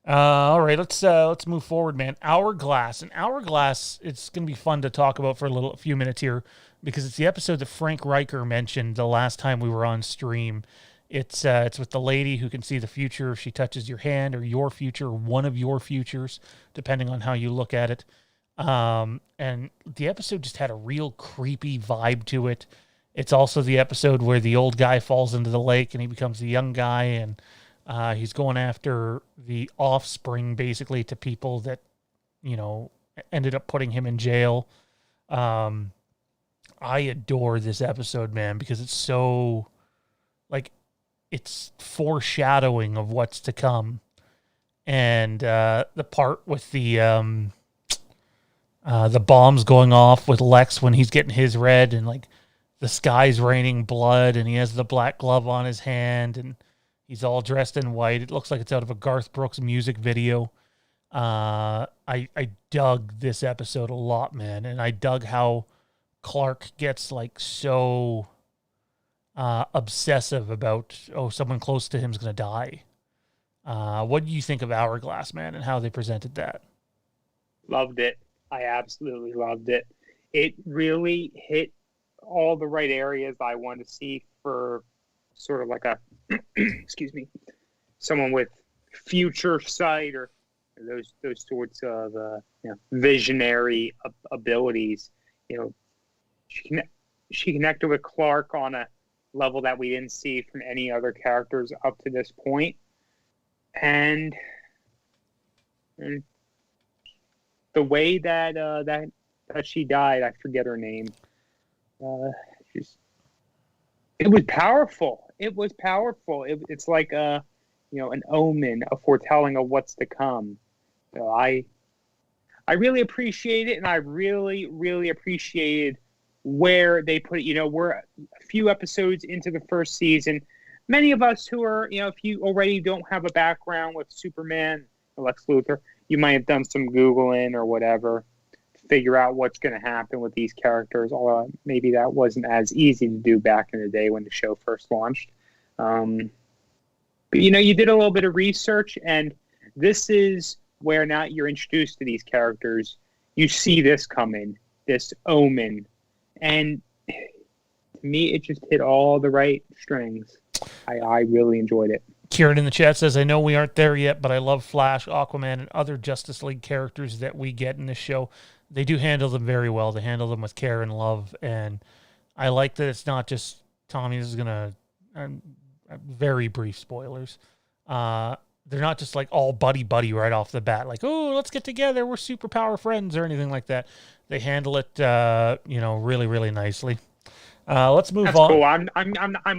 All right, let's move forward, man. Hourglass. And Hourglass, it's going to be fun to talk about for a few minutes here because it's the episode that Frank Riker mentioned the last time we were on stream. It's with the lady who can see the future. She touches your hand or your future, one of your futures, depending on how you look at it. And the episode just had a real creepy vibe to it. It's also the episode where the old guy falls into the lake and he becomes the young guy, and he's going after the offspring, basically, to people that, ended up putting him in jail. I adore this episode, man, because it's so, it's foreshadowing of what's to come. And the part with the bombs going off with Lex when he's getting his red, and, the sky's raining blood, and he has the black glove on his hand, and he's all dressed in white. It looks like it's out of a Garth Brooks music video. I dug this episode a lot, man. And I dug how Clark gets so obsessive about, someone close to him is going to die. What do you think of Hourglass, man, and how they presented that? Loved it. I absolutely loved it. It really hit all the right areas I want to see for sort of a excuse me, someone with future sight or those sorts of visionary abilities. She connected with Clark on a level that we didn't see from any other characters up to this point, and the way that she died, I forget her name. It was powerful. It was powerful. It's like an omen, a foretelling of what's to come. So I really appreciate it, and I really, really appreciated where they put it. We're a few episodes into the first season. Many of us who are, if you already don't have a background with Superman, Lex Luthor, you might have done some Googling or whatever to figure out what's going to happen with these characters. Although maybe that wasn't as easy to do back in the day when the show first launched. But you did a little bit of research, and this is where now you're introduced to these characters. You see this coming, this omen, and to me, it just hit all the right strings. I really enjoyed it. Kieran in the chat says, I know we aren't there yet, but I love Flash, Aquaman, and other Justice League characters that we get in this show. They do handle them very well. They handle them with care and love, and I like that it's not just, Tommy, this is going to, very brief spoilers. They're not just all buddy-buddy right off the bat, let's get together, we're superpower friends, or anything like that. They handle it, really, really nicely. Let's move on. Cool. I'm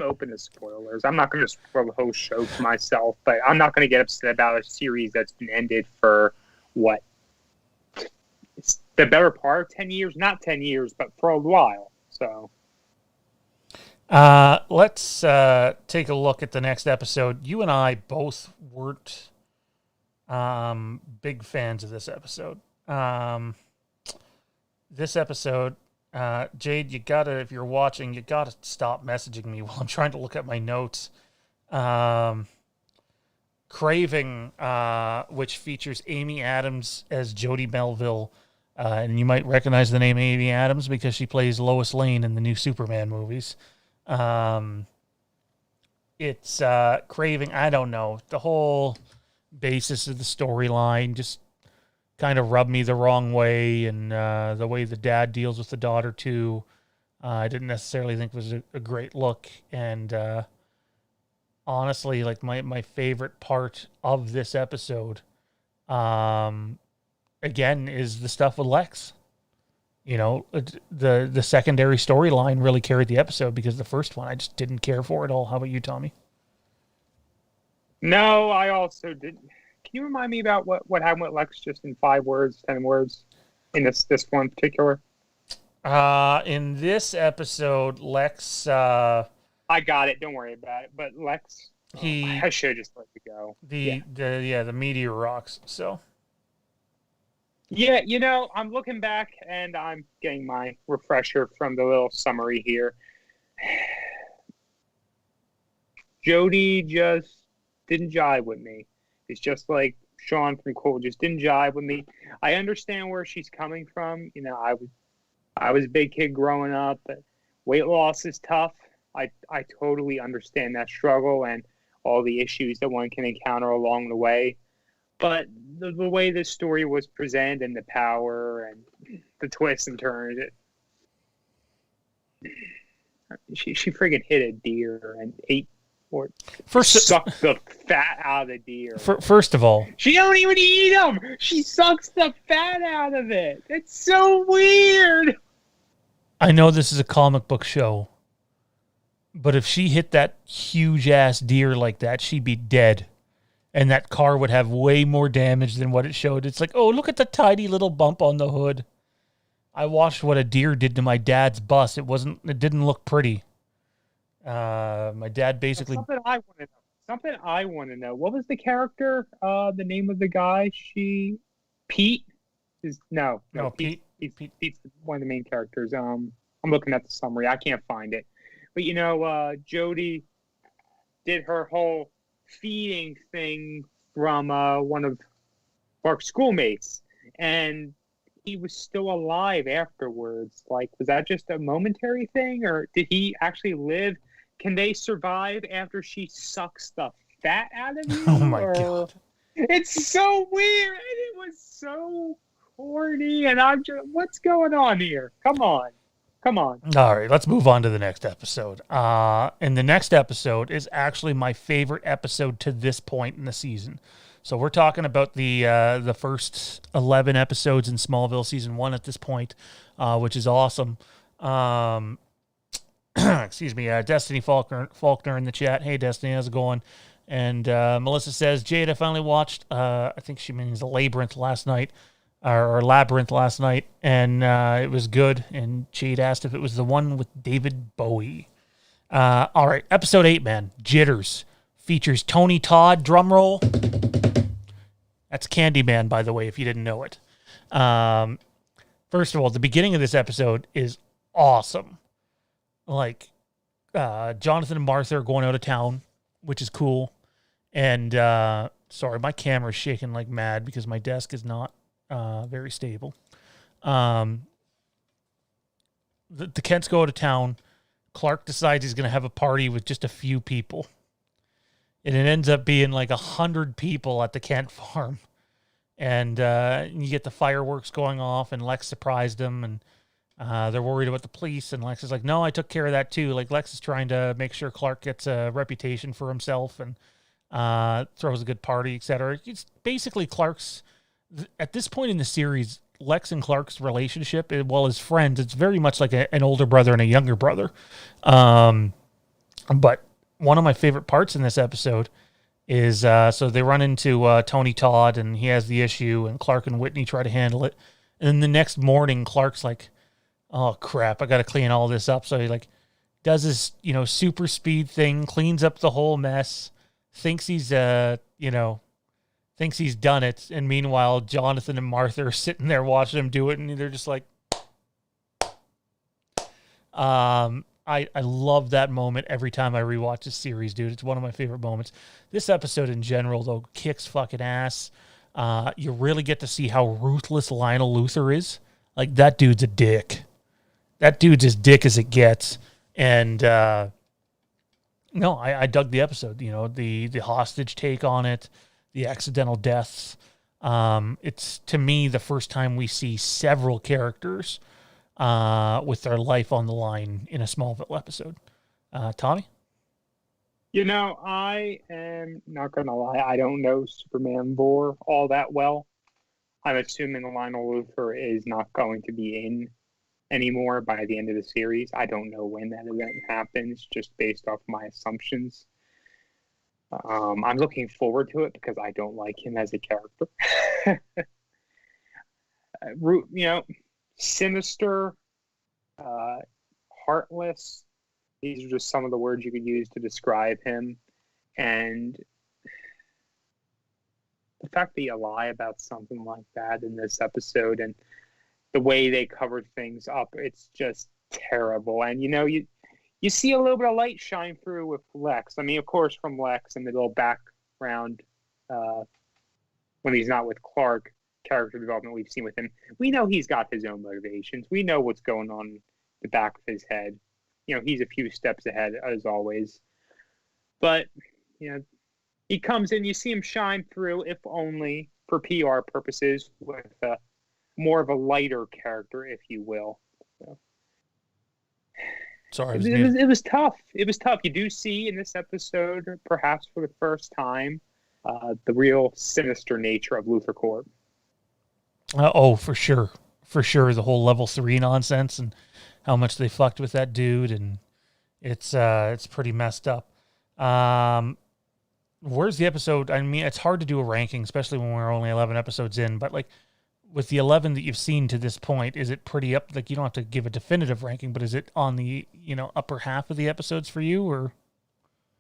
open to spoilers. I'm not going to spoil the whole show for myself, but I'm not going to get upset about a series that's been ended for what? It's the better part of 10 years, not 10 years, but for a while. So, let's take a look at the next episode. You and I both weren't big fans of this episode. This episode. Jade, if you're watching, you gotta stop messaging me while I'm trying to look at my notes. Craving, which features Amy Adams as Jody Melville, and you might recognize the name Amy Adams because she plays Lois Lane in the new Superman movies. It's Craving, I don't know, the whole basis of the storyline just kind of rubbed me the wrong way, and the way the dad deals with the daughter too, I didn't necessarily think was a great look. And honestly, my favorite part of this episode, again, is the stuff with Lex. The secondary storyline really carried the episode, because the first one I just didn't care for at all. How about you, Tommy? No, I also didn't. Can you remind me about what happened with Lex, just in 5 words, 10 words, in this one in particular? In this episode, Lex... I got it. Don't worry about it. But Lex, I should have just let it go. The meteor rocks. So Yeah, I'm looking back and I'm getting my refresher from the little summary here. Jody just didn't jive with me. It's just like Sean from Cole just didn't jive with me. I understand where she's coming from. I was a big kid growing up. Weight loss is tough. I totally understand that struggle and all the issues that one can encounter along the way. But the way this story was presented and the power and the twists and turns, she friggin' hit a deer and ate or sucked the fat out of the deer. First of all, she don't even eat them. She sucks the fat out of it. It's so weird. I know this is a comic book show, but if she hit that huge ass deer like that, she'd be dead. And that car would have way more damage than what it showed. It's like, oh, look at the tiny little bump on the hood. I watched what a deer did to my dad's bus. It didn't look pretty. My dad basically. Something I want to know. What was the character? The name of the guy? Pete? No, Pete. Pete's one of the main characters. I'm looking at the summary. I can't find it. But Jody did her whole feeding thing from one of Clark's schoolmates, and he was still alive afterwards. Like, was that just a momentary thing, or did he actually live? Can they survive after she sucks the fat out of you? Oh my God. It's so weird, and it was so corny, and I'm just, what's going on here? Come on. All right, let's move on to the next episode. And the next episode is actually my favorite episode to this point in the season. So we're talking about the first 11 episodes in Smallville season 1 at this point, which is awesome. Excuse me, Destiny Faulkner in the chat. Hey, Destiny, how's it going? And Melissa says, Jade, I finally watched, I think she means Labyrinth last night. Or Labyrinth last night, and it was good. And Jade asked if it was the one with David Bowie. All right, episode 8, man. Jitters features Tony Todd. Drum roll. That's Candyman, by the way, if you didn't know it. First of all, the beginning of this episode is awesome. Like, Jonathan and Martha are going out of town, which is cool. And sorry, my camera's shaking like mad because my desk is not very stable. The Kents go to town. Clark decides he's going to have a party with just a few people. And it ends up being like 100 people at the Kent farm. And you get the fireworks going off, and Lex surprised him, and they're worried about the police. And Lex is like, no, I took care of that too. Like, Lex is trying to make sure Clark gets a reputation for himself and throws a good party, etc. It's basically Clark's... At this point in the series, Lex and Clark's relationship, well, as friends, it's very much like an older brother and a younger brother. But one of my favorite parts in this episode is, so they run into Tony Todd, and he has the issue, and Clark and Whitney try to handle it. And then the next morning, Clark's like, oh, crap, I got to clean all this up. So he, like, does this, super speed thing, cleans up the whole mess, thinks he's done it, and meanwhile, Jonathan and Martha are sitting there watching him do it, and they're just like, I love that moment every time I rewatch this series, dude. It's one of my favorite moments. This episode in general, though, kicks fucking ass. You really get to see how ruthless Lionel Luthor is. Like, that dude's a dick. That dude's as dick as it gets. And, I dug the episode, the hostage take on it, the accidental deaths. It's, to me, the first time we see several characters with their life on the line in a Smallville episode. Tommy? I am not going to lie. I don't know Superman lore all that well. I'm assuming Lionel Luthor is not going to be in anymore by the end of the series. I don't know when that event happens, just based off my assumptions. I'm looking forward to it because I don't like him as a character. Sinister, heartless. These are just some of the words you could use to describe him. And the fact that you lie about something like that in this episode and the way they covered things up, it's just terrible. And you see a little bit of light shine through with Lex. I mean, of course, from Lex and the little background when he's not with Clark, character development we've seen with him, we know he's got his own motivations. We know what's going on in the back of his head. He's a few steps ahead, as always. But, he comes in, you see him shine through, if only for PR purposes, with more of a lighter character, if you will. So. Sorry, it was tough. It was tough. You do see in this episode, perhaps for the first time, the real sinister nature of Luthor Corp. For sure. For sure. The whole level 3 nonsense and how much they fucked with that dude. And it's pretty messed up. Where's the episode? I mean, it's hard to do a ranking, especially when we're only 11 episodes in, but like with the 11 that you've seen to this point, is it pretty up? Like, you don't have to give a definitive ranking, but is it on the, upper half of the episodes for you, or?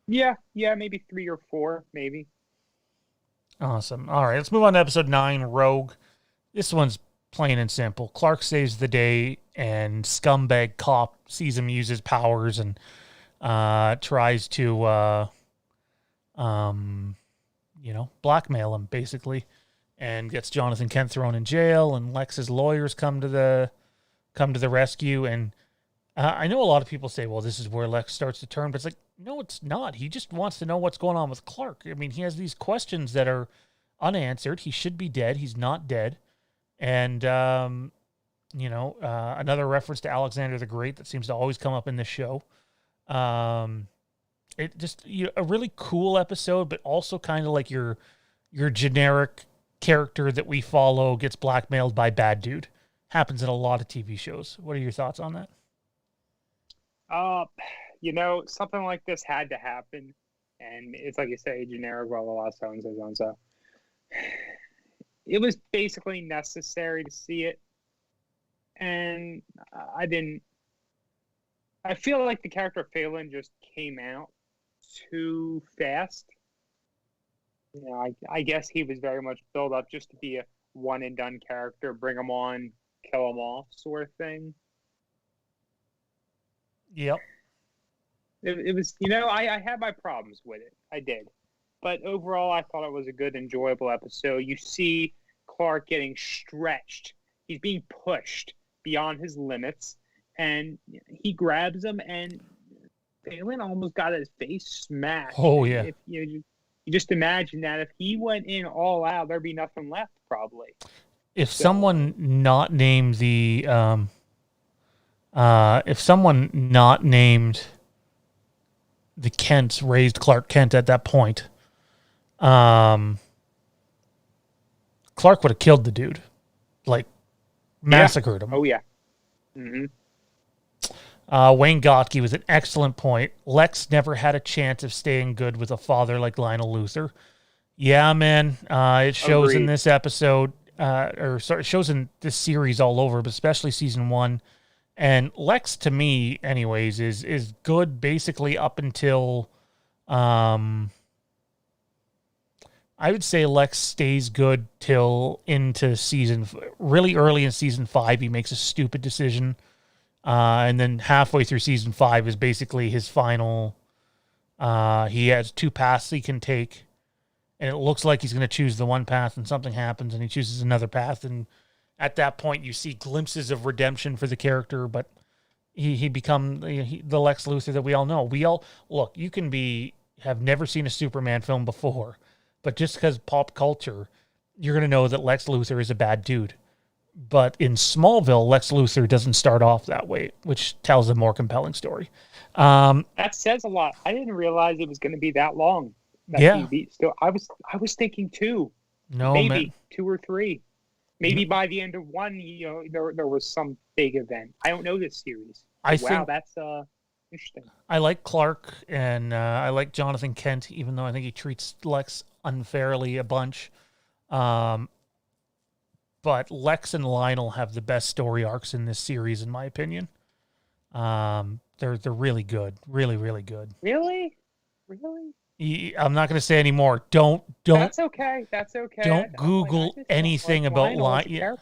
Yeah, maybe 3 or 4, maybe. Awesome. All right, let's move on to episode 9, Rogue. This one's plain and simple. Clark saves the day, and scumbag cop sees him use his powers and tries to, blackmail him, basically, and gets Jonathan Kent thrown in jail, and Lex's lawyers come to the rescue. And I know a lot of people say, well, this is where Lex starts to turn, but it's like, no, it's not. He just wants to know what's going on with Clark. I mean, he has these questions that are unanswered. He should be dead. He's not dead. And, another reference to Alexander the Great that seems to always come up in this show. It just, a really cool episode, but also kind of like your generic character that we follow gets blackmailed by bad dude. Happens in a lot of TV shows. What are your thoughts on that? Something like this had to happen, and it's like you say, generic, blah, blah, blah, so and so, so and so. It was basically necessary to see it, and I feel like the character of Phelan just came out too fast. I guess he was very much built up just to be a one-and-done character, bring him on, kill him off sort of thing. Yep. It was, I had my problems with it. I did. But overall, I thought it was a good, enjoyable episode. You see Clark getting stretched. He's being pushed beyond his limits. And he grabs him, and Phelan almost got his face smashed. Oh, yeah. If, you just imagine that if he went in all out, there'd be nothing left, probably. If someone not named the... if someone not named the Kents raised Clark Kent at that point, Clark would have killed the dude, like massacred him. Oh yeah. Mm-hmm. Wayne Gotke was an excellent point. Lex never had a chance of staying good with a father like Lionel Luthor. Yeah, man. It shows in this episode, it shows in this series all over, but especially season 1. And Lex, to me, anyways, is good basically up until, I would say Lex stays good till into really early in season 5. He makes a stupid decision. And then halfway through season 5 is basically his final, he has 2 paths he can take. And it looks like he's going to choose the one path, and something happens and he chooses another path. And at that point, you see glimpses of redemption for the character, but he becomes the Lex Luthor that we all know. Look, you can have never seen a Superman film before, but just because pop culture, you're going to know that Lex Luthor is a bad dude. But in Smallville, Lex Luthor doesn't start off that way, which tells a more compelling story. That says a lot. I didn't realize it was going to be that long. Yeah. Still, I was thinking 2. No, maybe man. 2 or 3. Maybe by the end of 1, there was some big event. I don't know this series. I think that's interesting. I like Clark, and I like Jonathan Kent, even though I think he treats Lex unfairly a bunch. But Lex and Lionel have the best story arcs in this series, in my opinion. They're really good, really, really good. Really? I'm not going to say anymore. Don't. That's okay. That's okay. Don't Google anything about Lionel.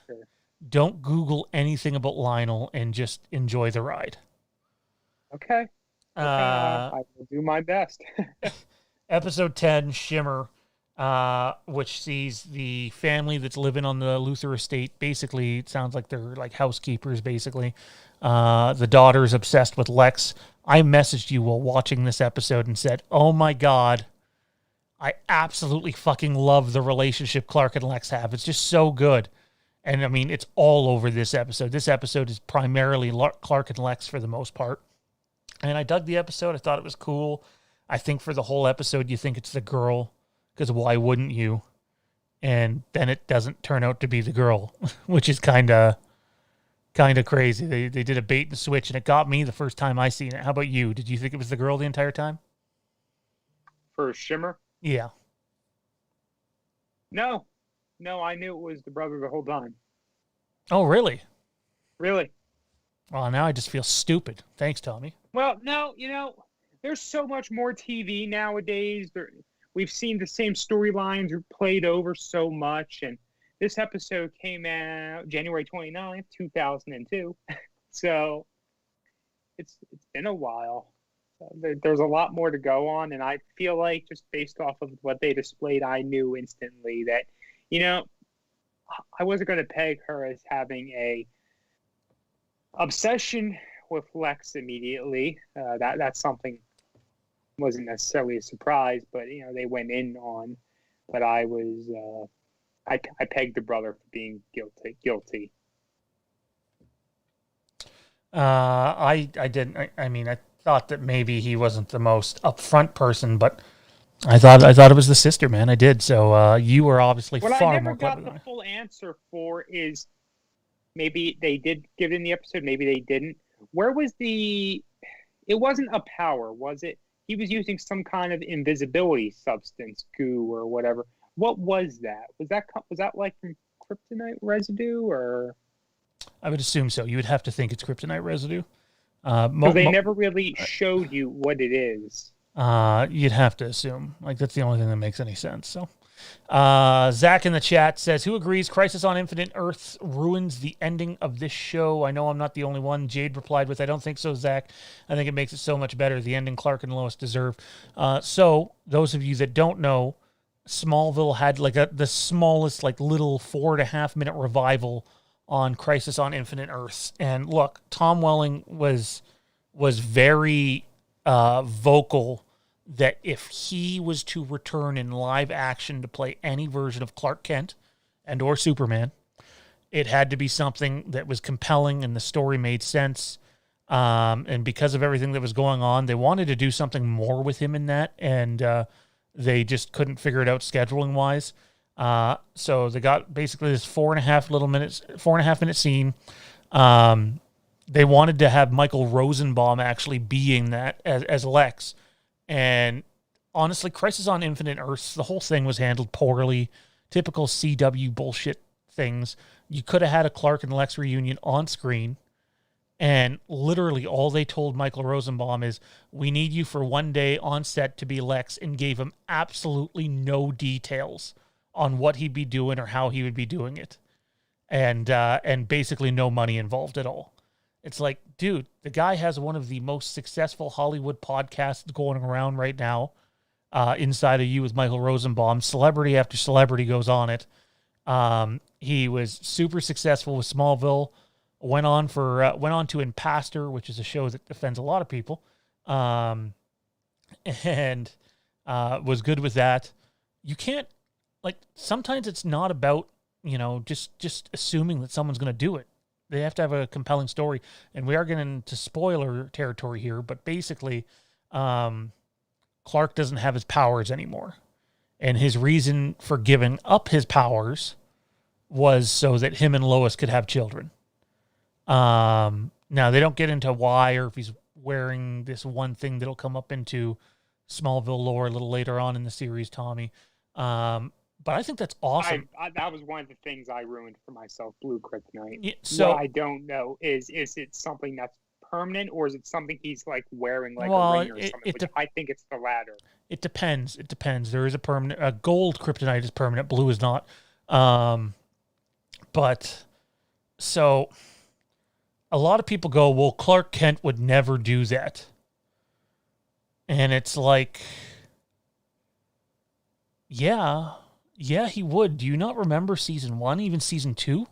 Don't Google anything about Lionel and just enjoy the ride. Okay. I will do my best. Episode 10, Shimmer, which sees the family that's living on the Luther estate. Basically, it sounds like they're like housekeepers, basically. The daughter's obsessed with Lex. I messaged you while watching this episode and said, oh my God, I absolutely fucking love the relationship Clark and Lex have. It's just so good. And I mean, it's all over this episode. This episode is primarily Clark and Lex for the most part. And I dug the episode. I thought it was cool. I think for the whole episode, you think it's the girl, because why wouldn't you? And then it doesn't turn out to be the girl, which is kind of crazy. They did a bait and switch, and it got me the first time I seen it. How about you? Did you think it was the girl the entire time? For Shimmer? Yeah. No, I knew it was the brother the whole time. Oh, really? Really? Well, now I just feel stupid. Thanks, Tommy. Well, no, there's so much more TV nowadays. We've seen the same storylines played over so much, and this episode came out January 29th, 2002. So it's been a while. There's a lot more to go on, and I feel like just based off of what they displayed, I knew instantly that, I wasn't going to peg her as having a obsession with Lex immediately. That's something wasn't necessarily a surprise, but they went in on. But I was I pegged the brother for being guilty. I didn't. I mean, I thought that maybe he wasn't the most upfront person, but I thought it was the sister, man. I did. So you were obviously what far I never more clever. got the full answer for is maybe they did give it in the episode, maybe they didn't. Where was it wasn't a power, was it? He was using some kind of invisibility substance, goo or whatever. What was that? Was that like from kryptonite residue or? I would assume so. You would have to think it's kryptonite residue. Because they never really showed you what it is. You'd have to assume. Like, that's the only thing that makes any sense. So, Zach in the chat says, who agrees Crisis on Infinite Earths ruins the ending of this show? I know I'm not the only one. Jade replied with, I don't think so, Zach. I think it makes it so much better. The ending Clark and Lois deserve. So, those of you that don't know, Smallville had like the smallest, like little 4.5 minute revival on Crisis on Infinite Earths. And look, Tom Welling was very vocal that if he was to return in live action to play any version of Clark Kent and or Superman, it had to be something that was compelling and the story made sense. And because of everything that was going on, they wanted to do something more with him in that, and they just couldn't figure it out scheduling wise. So they got basically this 4.5 minute scene. They wanted to have Michael Rosenbaum actually being that as Lex. And honestly, Crisis on Infinite Earths, the whole thing was handled poorly. Typical CW bullshit things. You could have had a Clark and Lex reunion on screen, and literally all they told Michael Rosenbaum is, we need you for one day on set to be Lex, and gave him absolutely no details on what he'd be doing or how he would be doing it. And basically no money involved at all. It's like, dude, the guy has one of the most successful Hollywood podcasts going around right now. Inside of You with Michael Rosenbaum. Celebrity after celebrity goes on it. He was super successful with Smallville. Went on to Impastor, which is a show that offends a lot of people. And was good with that. You can't, like, sometimes it's not about, just assuming that someone's going to do it. They have to have a compelling story. And we are getting into spoiler territory here, but basically, Clark doesn't have his powers anymore. And his reason for giving up his powers was so that him and Lois could have children. Now, they don't get into why or if he's wearing this one thing that'll come up into Smallville lore a little later on in the series, Tommy. But I think that's awesome. That was one of the things I ruined for myself, blue kryptonite. Yeah, so what I don't know is it something that's permanent, or is it something he's like wearing like Well, a ring or something? Which I think it's the latter. It depends. It depends. There is a permanent. Gold kryptonite is permanent. Blue is not. But so a lot of people go, well, Clark Kent would never do that. And it's like, yeah, he would. Do you not remember season 1, even season 2?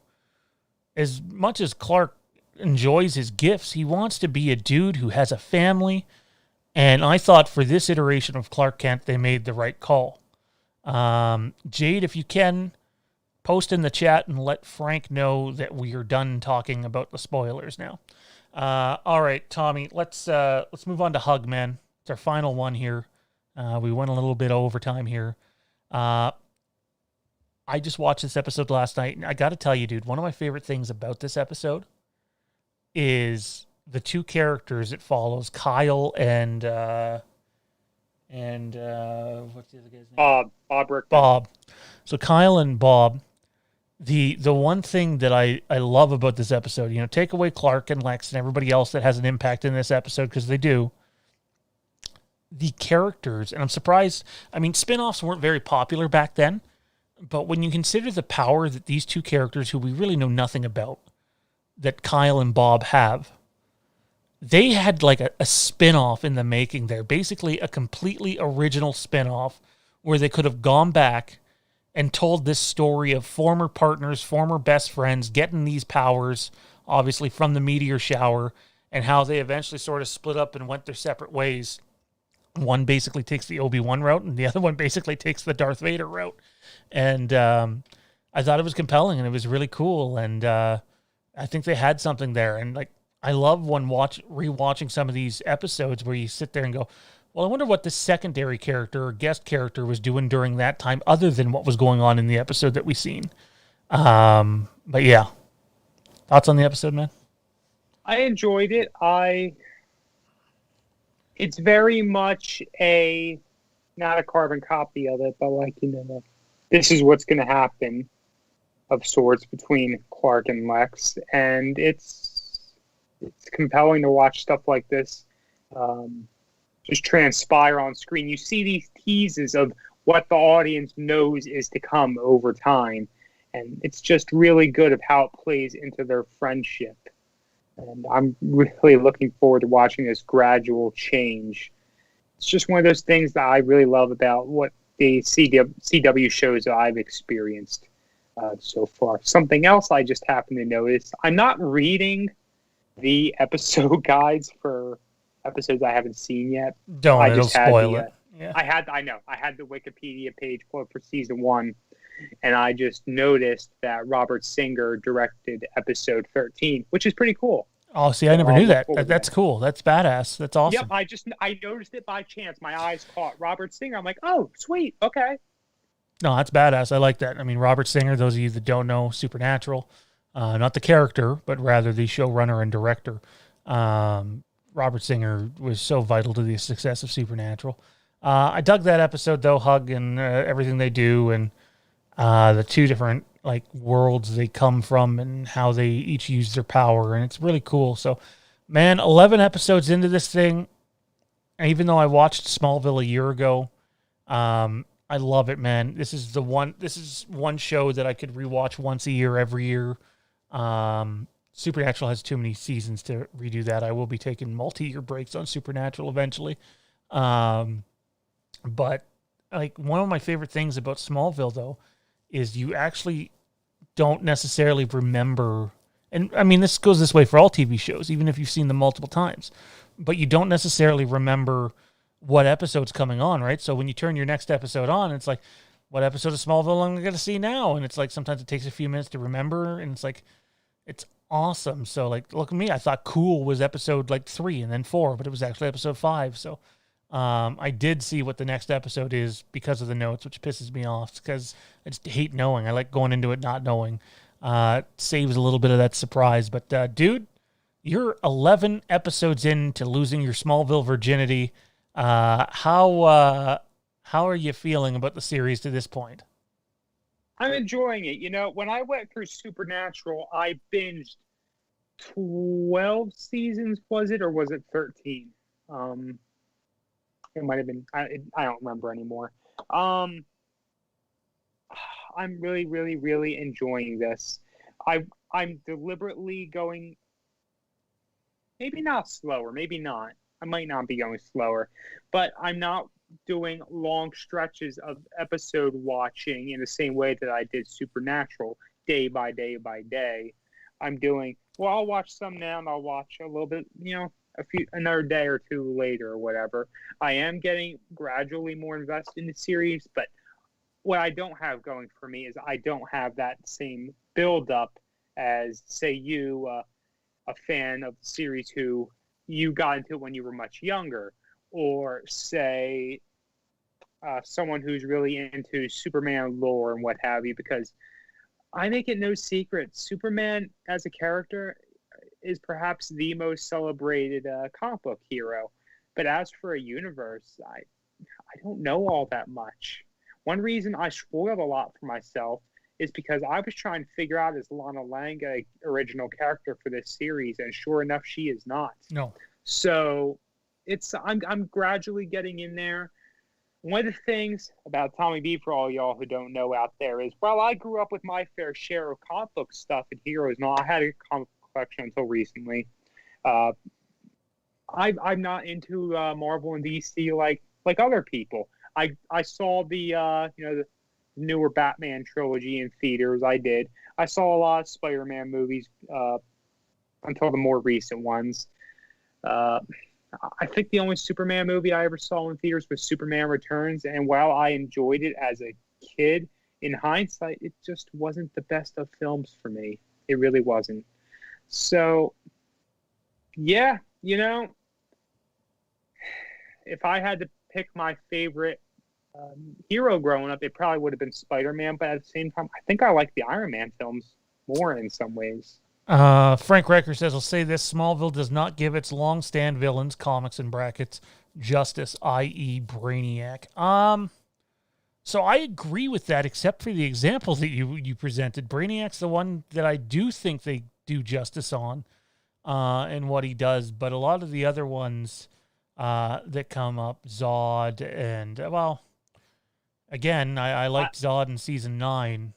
As much as Clark enjoys his gifts, he wants to be a dude who has a family. And I thought for this iteration of Clark Kent, they made the right call. Jade, if you can, post in the chat and let Frank know that we are done talking about the spoilers now. All right, Tommy, let's move on to Hug, man. It's our final one here. We went a little bit overtime here. I just watched this episode last night, and I got to tell you, dude, one of my favorite things about this episode is the two characters it follows, Kyle and what's the other guy's name? Bob. So Kyle and Bob. The one thing that I love about this episode, you know, take away Clark and Lex and everybody else that has an impact in this episode, because they do. The characters, and I'm surprised, I mean, spin-offs weren't very popular back then, but when you consider the power that these two characters, who we really know nothing about, that Kyle and Bob have, they had like a spin-off in the making there, basically a completely original spin-off where they could have gone back and told this story of former partners, former best friends, getting these powers, obviously from the meteor shower, and how they eventually sort of split up and went their separate ways. One basically takes the Obi-Wan route, and the other one basically takes the Darth Vader route. And I thought it was compelling, and it was really cool, and I think they had something there. And like, I love when rewatching some of these episodes where you sit there and go, well, I wonder what the secondary character or guest character was doing during that time other than what was going on in the episode that we've seen. But yeah. Thoughts on the episode, man? I enjoyed it. It's very much not a carbon copy of it, but like, you know, this is what's going to happen of sorts between Clark and Lex. And it's compelling to watch stuff like this just transpire on screen. You see these teases of what the audience knows is to come over time. And it's just really good of how it plays into their friendship. And I'm really looking forward to watching this gradual change. It's just one of those things that I really love about what the CW shows that I've experienced so far. Something else I just happened to notice, I'm not reading the episode guides for episodes I haven't seen yet. It'll spoil it. Yeah. I had the Wikipedia page pulled for season 1, and I just noticed that Robert Singer directed episode 13, which is pretty cool. Oh, see, I never knew that. That's cool. That's badass. That's awesome. Yep, I noticed it by chance. My eyes caught Robert Singer. I'm like, oh, sweet, okay. No, that's badass. I like that. I mean, Robert Singer, those of you that don't know, Supernatural, not the character, but rather the showrunner and director. Robert Singer was so vital to the success of Supernatural. I dug that episode, though, Hug and everything they do, and the two different like worlds they come from and how they each use their power, and it's really cool. So, man, 11 episodes into this thing, even though I watched Smallville a year ago, I love it, man. This is one show that I could rewatch once a year, every year. Supernatural has too many seasons to redo that. I will be taking multi-year breaks on Supernatural eventually. But like, one of my favorite things about Smallville, though, is you actually don't necessarily remember, and I mean, this goes this way for all TV shows, even if you've seen them multiple times, but you don't necessarily remember what episode's coming on, right? So when you turn your next episode on, it's like, what episode of Smallville am I going to see now? And it's like, sometimes it takes a few minutes to remember, and it's like, it's awesome. So like, look at me. I thought Cool was episode like 3 and then 4, but it was actually episode 5. So I did see what the next episode is because of the notes, which pisses me off because I just hate knowing. I like going into it not knowing. Saves a little bit of that surprise. But dude, you're 11 episodes into losing your Smallville virginity. How are you feeling about the series to this point? I'm enjoying it. You know, when I went through Supernatural, I binged 12 seasons, was it, or was it 13? It might have been. I don't remember anymore. I'm really, really, really enjoying this. I'm deliberately going, maybe not slower, maybe not. I might not be going slower, but I'm not doing long stretches of episode watching in the same way that I did Supernatural, day by day by day. I'm doing, well, I'll watch some now and I'll watch a little bit, another day or two later or whatever. I am getting gradually more invested in the series, but what I don't have going for me is I don't have that same build up as, say, you, a fan of the series who you got into it when you were much younger, or say someone who's really into Superman lore and what have you, because I make it no secret, Superman as a character is perhaps the most celebrated comic book hero. But as for a universe, I don't know all that much. One reason I spoiled a lot for myself is because I was trying to figure out, is Lana Lang a original character for this series, and sure enough, she is not. No. So I'm gradually getting in there. One of the things about Tommy B, for all y'all who don't know out there, is while I grew up with my fair share of comic book stuff and heroes, and all, I had a comic book collection until recently. I'm not into Marvel and DC like other people. I saw the newer Batman trilogy in theaters. I did. I saw a lot of Spider-Man movies until the more recent ones. I think the only Superman movie I ever saw in theaters was Superman Returns, and while I enjoyed it as a kid, in hindsight, it just wasn't the best of films for me. It really wasn't. So, yeah, if I had to pick my favorite hero growing up, it probably would have been Spider-Man, but at the same time, I think I like the Iron Man films more in some ways. Frank Recker says, I'll say this, Smallville does not give its long-stand villains, comics in brackets, justice, i.e. Brainiac. So I agree with that, except for the example that you presented. Brainiac's the one that I do think they do justice on, and what he does, but a lot of the other ones that come up, Zod, and, well, again, I liked Zod in season 9,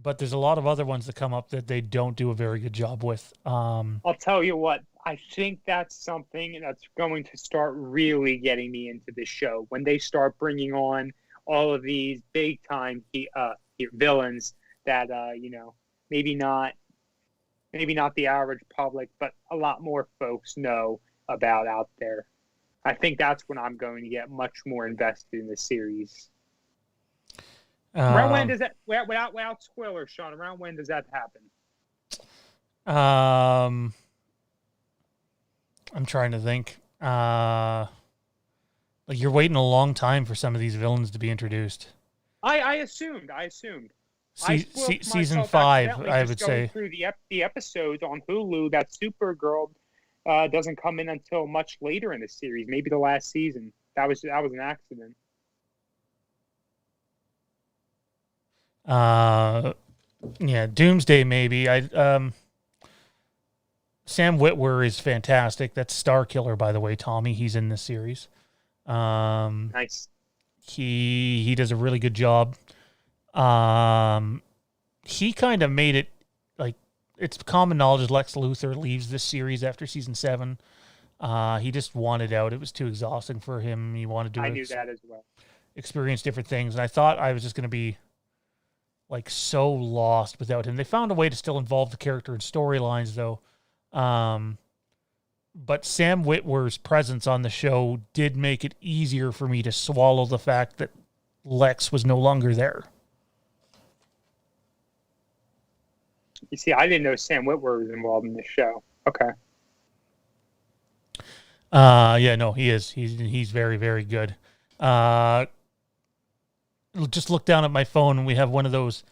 but there's a lot of other ones that come up that they don't do a very good job with. I'll tell you what, I think that's something that's going to start really getting me into this show, when they start bringing on all of these big-time villains that, maybe not the average public, but a lot more folks know about out there. I think that's when I'm going to get much more invested in the series. Around when does that, without spoilers, Sean, around when does that happen? I'm trying to think. Like, you're waiting a long time for some of these villains to be introduced. I assumed. Season 5, I would say. Through the episodes on Hulu, that Supergirl doesn't come in until much later in the series, maybe the last season. That was an accident. Yeah, Doomsday maybe. Sam Witwer is fantastic. That's Starkiller, by the way, Tommy. He's in this series. Nice. He does a really good job. He kind of made it, like, it's common knowledge Lex Luthor leaves this series after season 7. He just wanted out. It was too exhausting for him. He wanted to knew that as well. Experience different things. And I thought I was just going to be, like, so lost without him. They found a way to still involve the character in storylines, though. But Sam Witwer's presence on the show did make it easier for me to swallow the fact that Lex was no longer there. You see, I didn't know Sam Witwer was involved in this show. Okay. Yeah, no, he is. He's very, very good. Just look down at my phone and we have one of those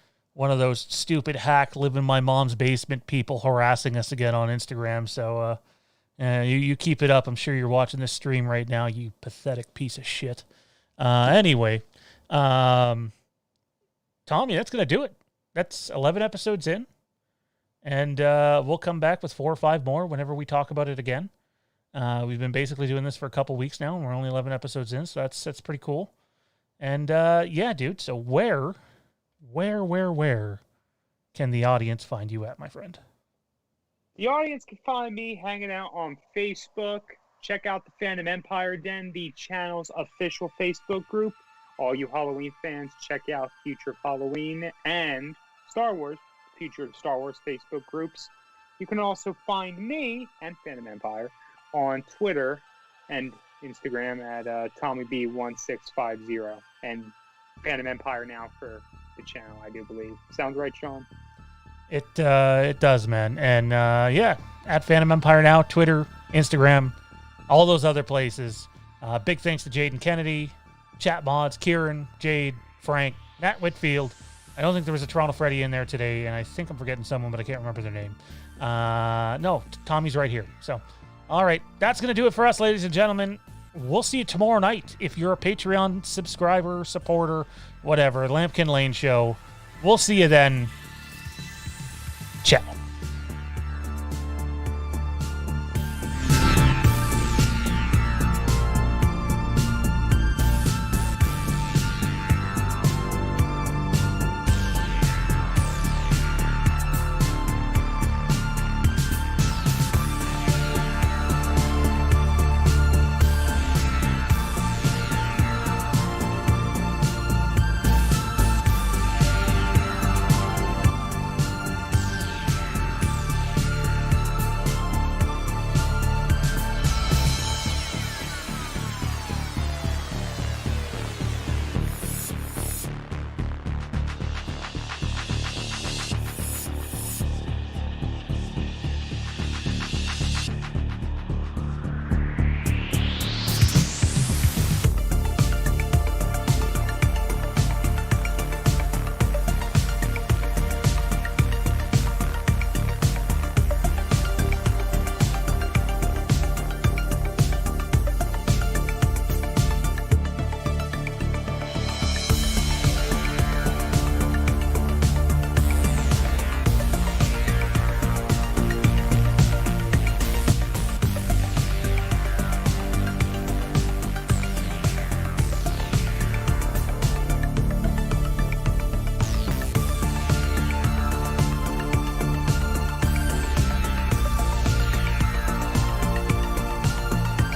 stupid hack live in my mom's basement people harassing us again on Instagram. So you keep it up. I'm sure you're watching this stream right now, you pathetic piece of shit. Anyway, Tommy, that's going to do it. That's 11 episodes in. And we'll come back with 4 or 5 more whenever we talk about it again. We've been basically doing this for a couple weeks now, and we're only 11 episodes in, so that's pretty cool. And yeah, dude, so where can the audience find you at, my friend? The audience can find me hanging out on Facebook. Check out the Fandom Empire Den, the channel's official Facebook group. All you Halloween fans, check out Future of Halloween and Star Wars, Future of Star Wars Facebook groups. You can also find me and Fandom Empire on Twitter and Instagram at TommyB1650 and Fandom Empire Now for the channel, I do believe. Sounds right, Sean? It does, man. And yeah, at Fandom Empire Now, Twitter, Instagram, all those other places. Big thanks to Jaden Kennedy, Chat Mods, Kieran, Jade, Frank, Nat Whitfield. I don't think there was a Toronto Freddy in there today, and I think I'm forgetting someone, but I can't remember their name. No, Tommy's right here. So, all right, that's going to do it for us, ladies and gentlemen. We'll see you tomorrow night. If you're a Patreon subscriber, supporter, whatever, Lampkin Lane Show. We'll see you then. Ciao.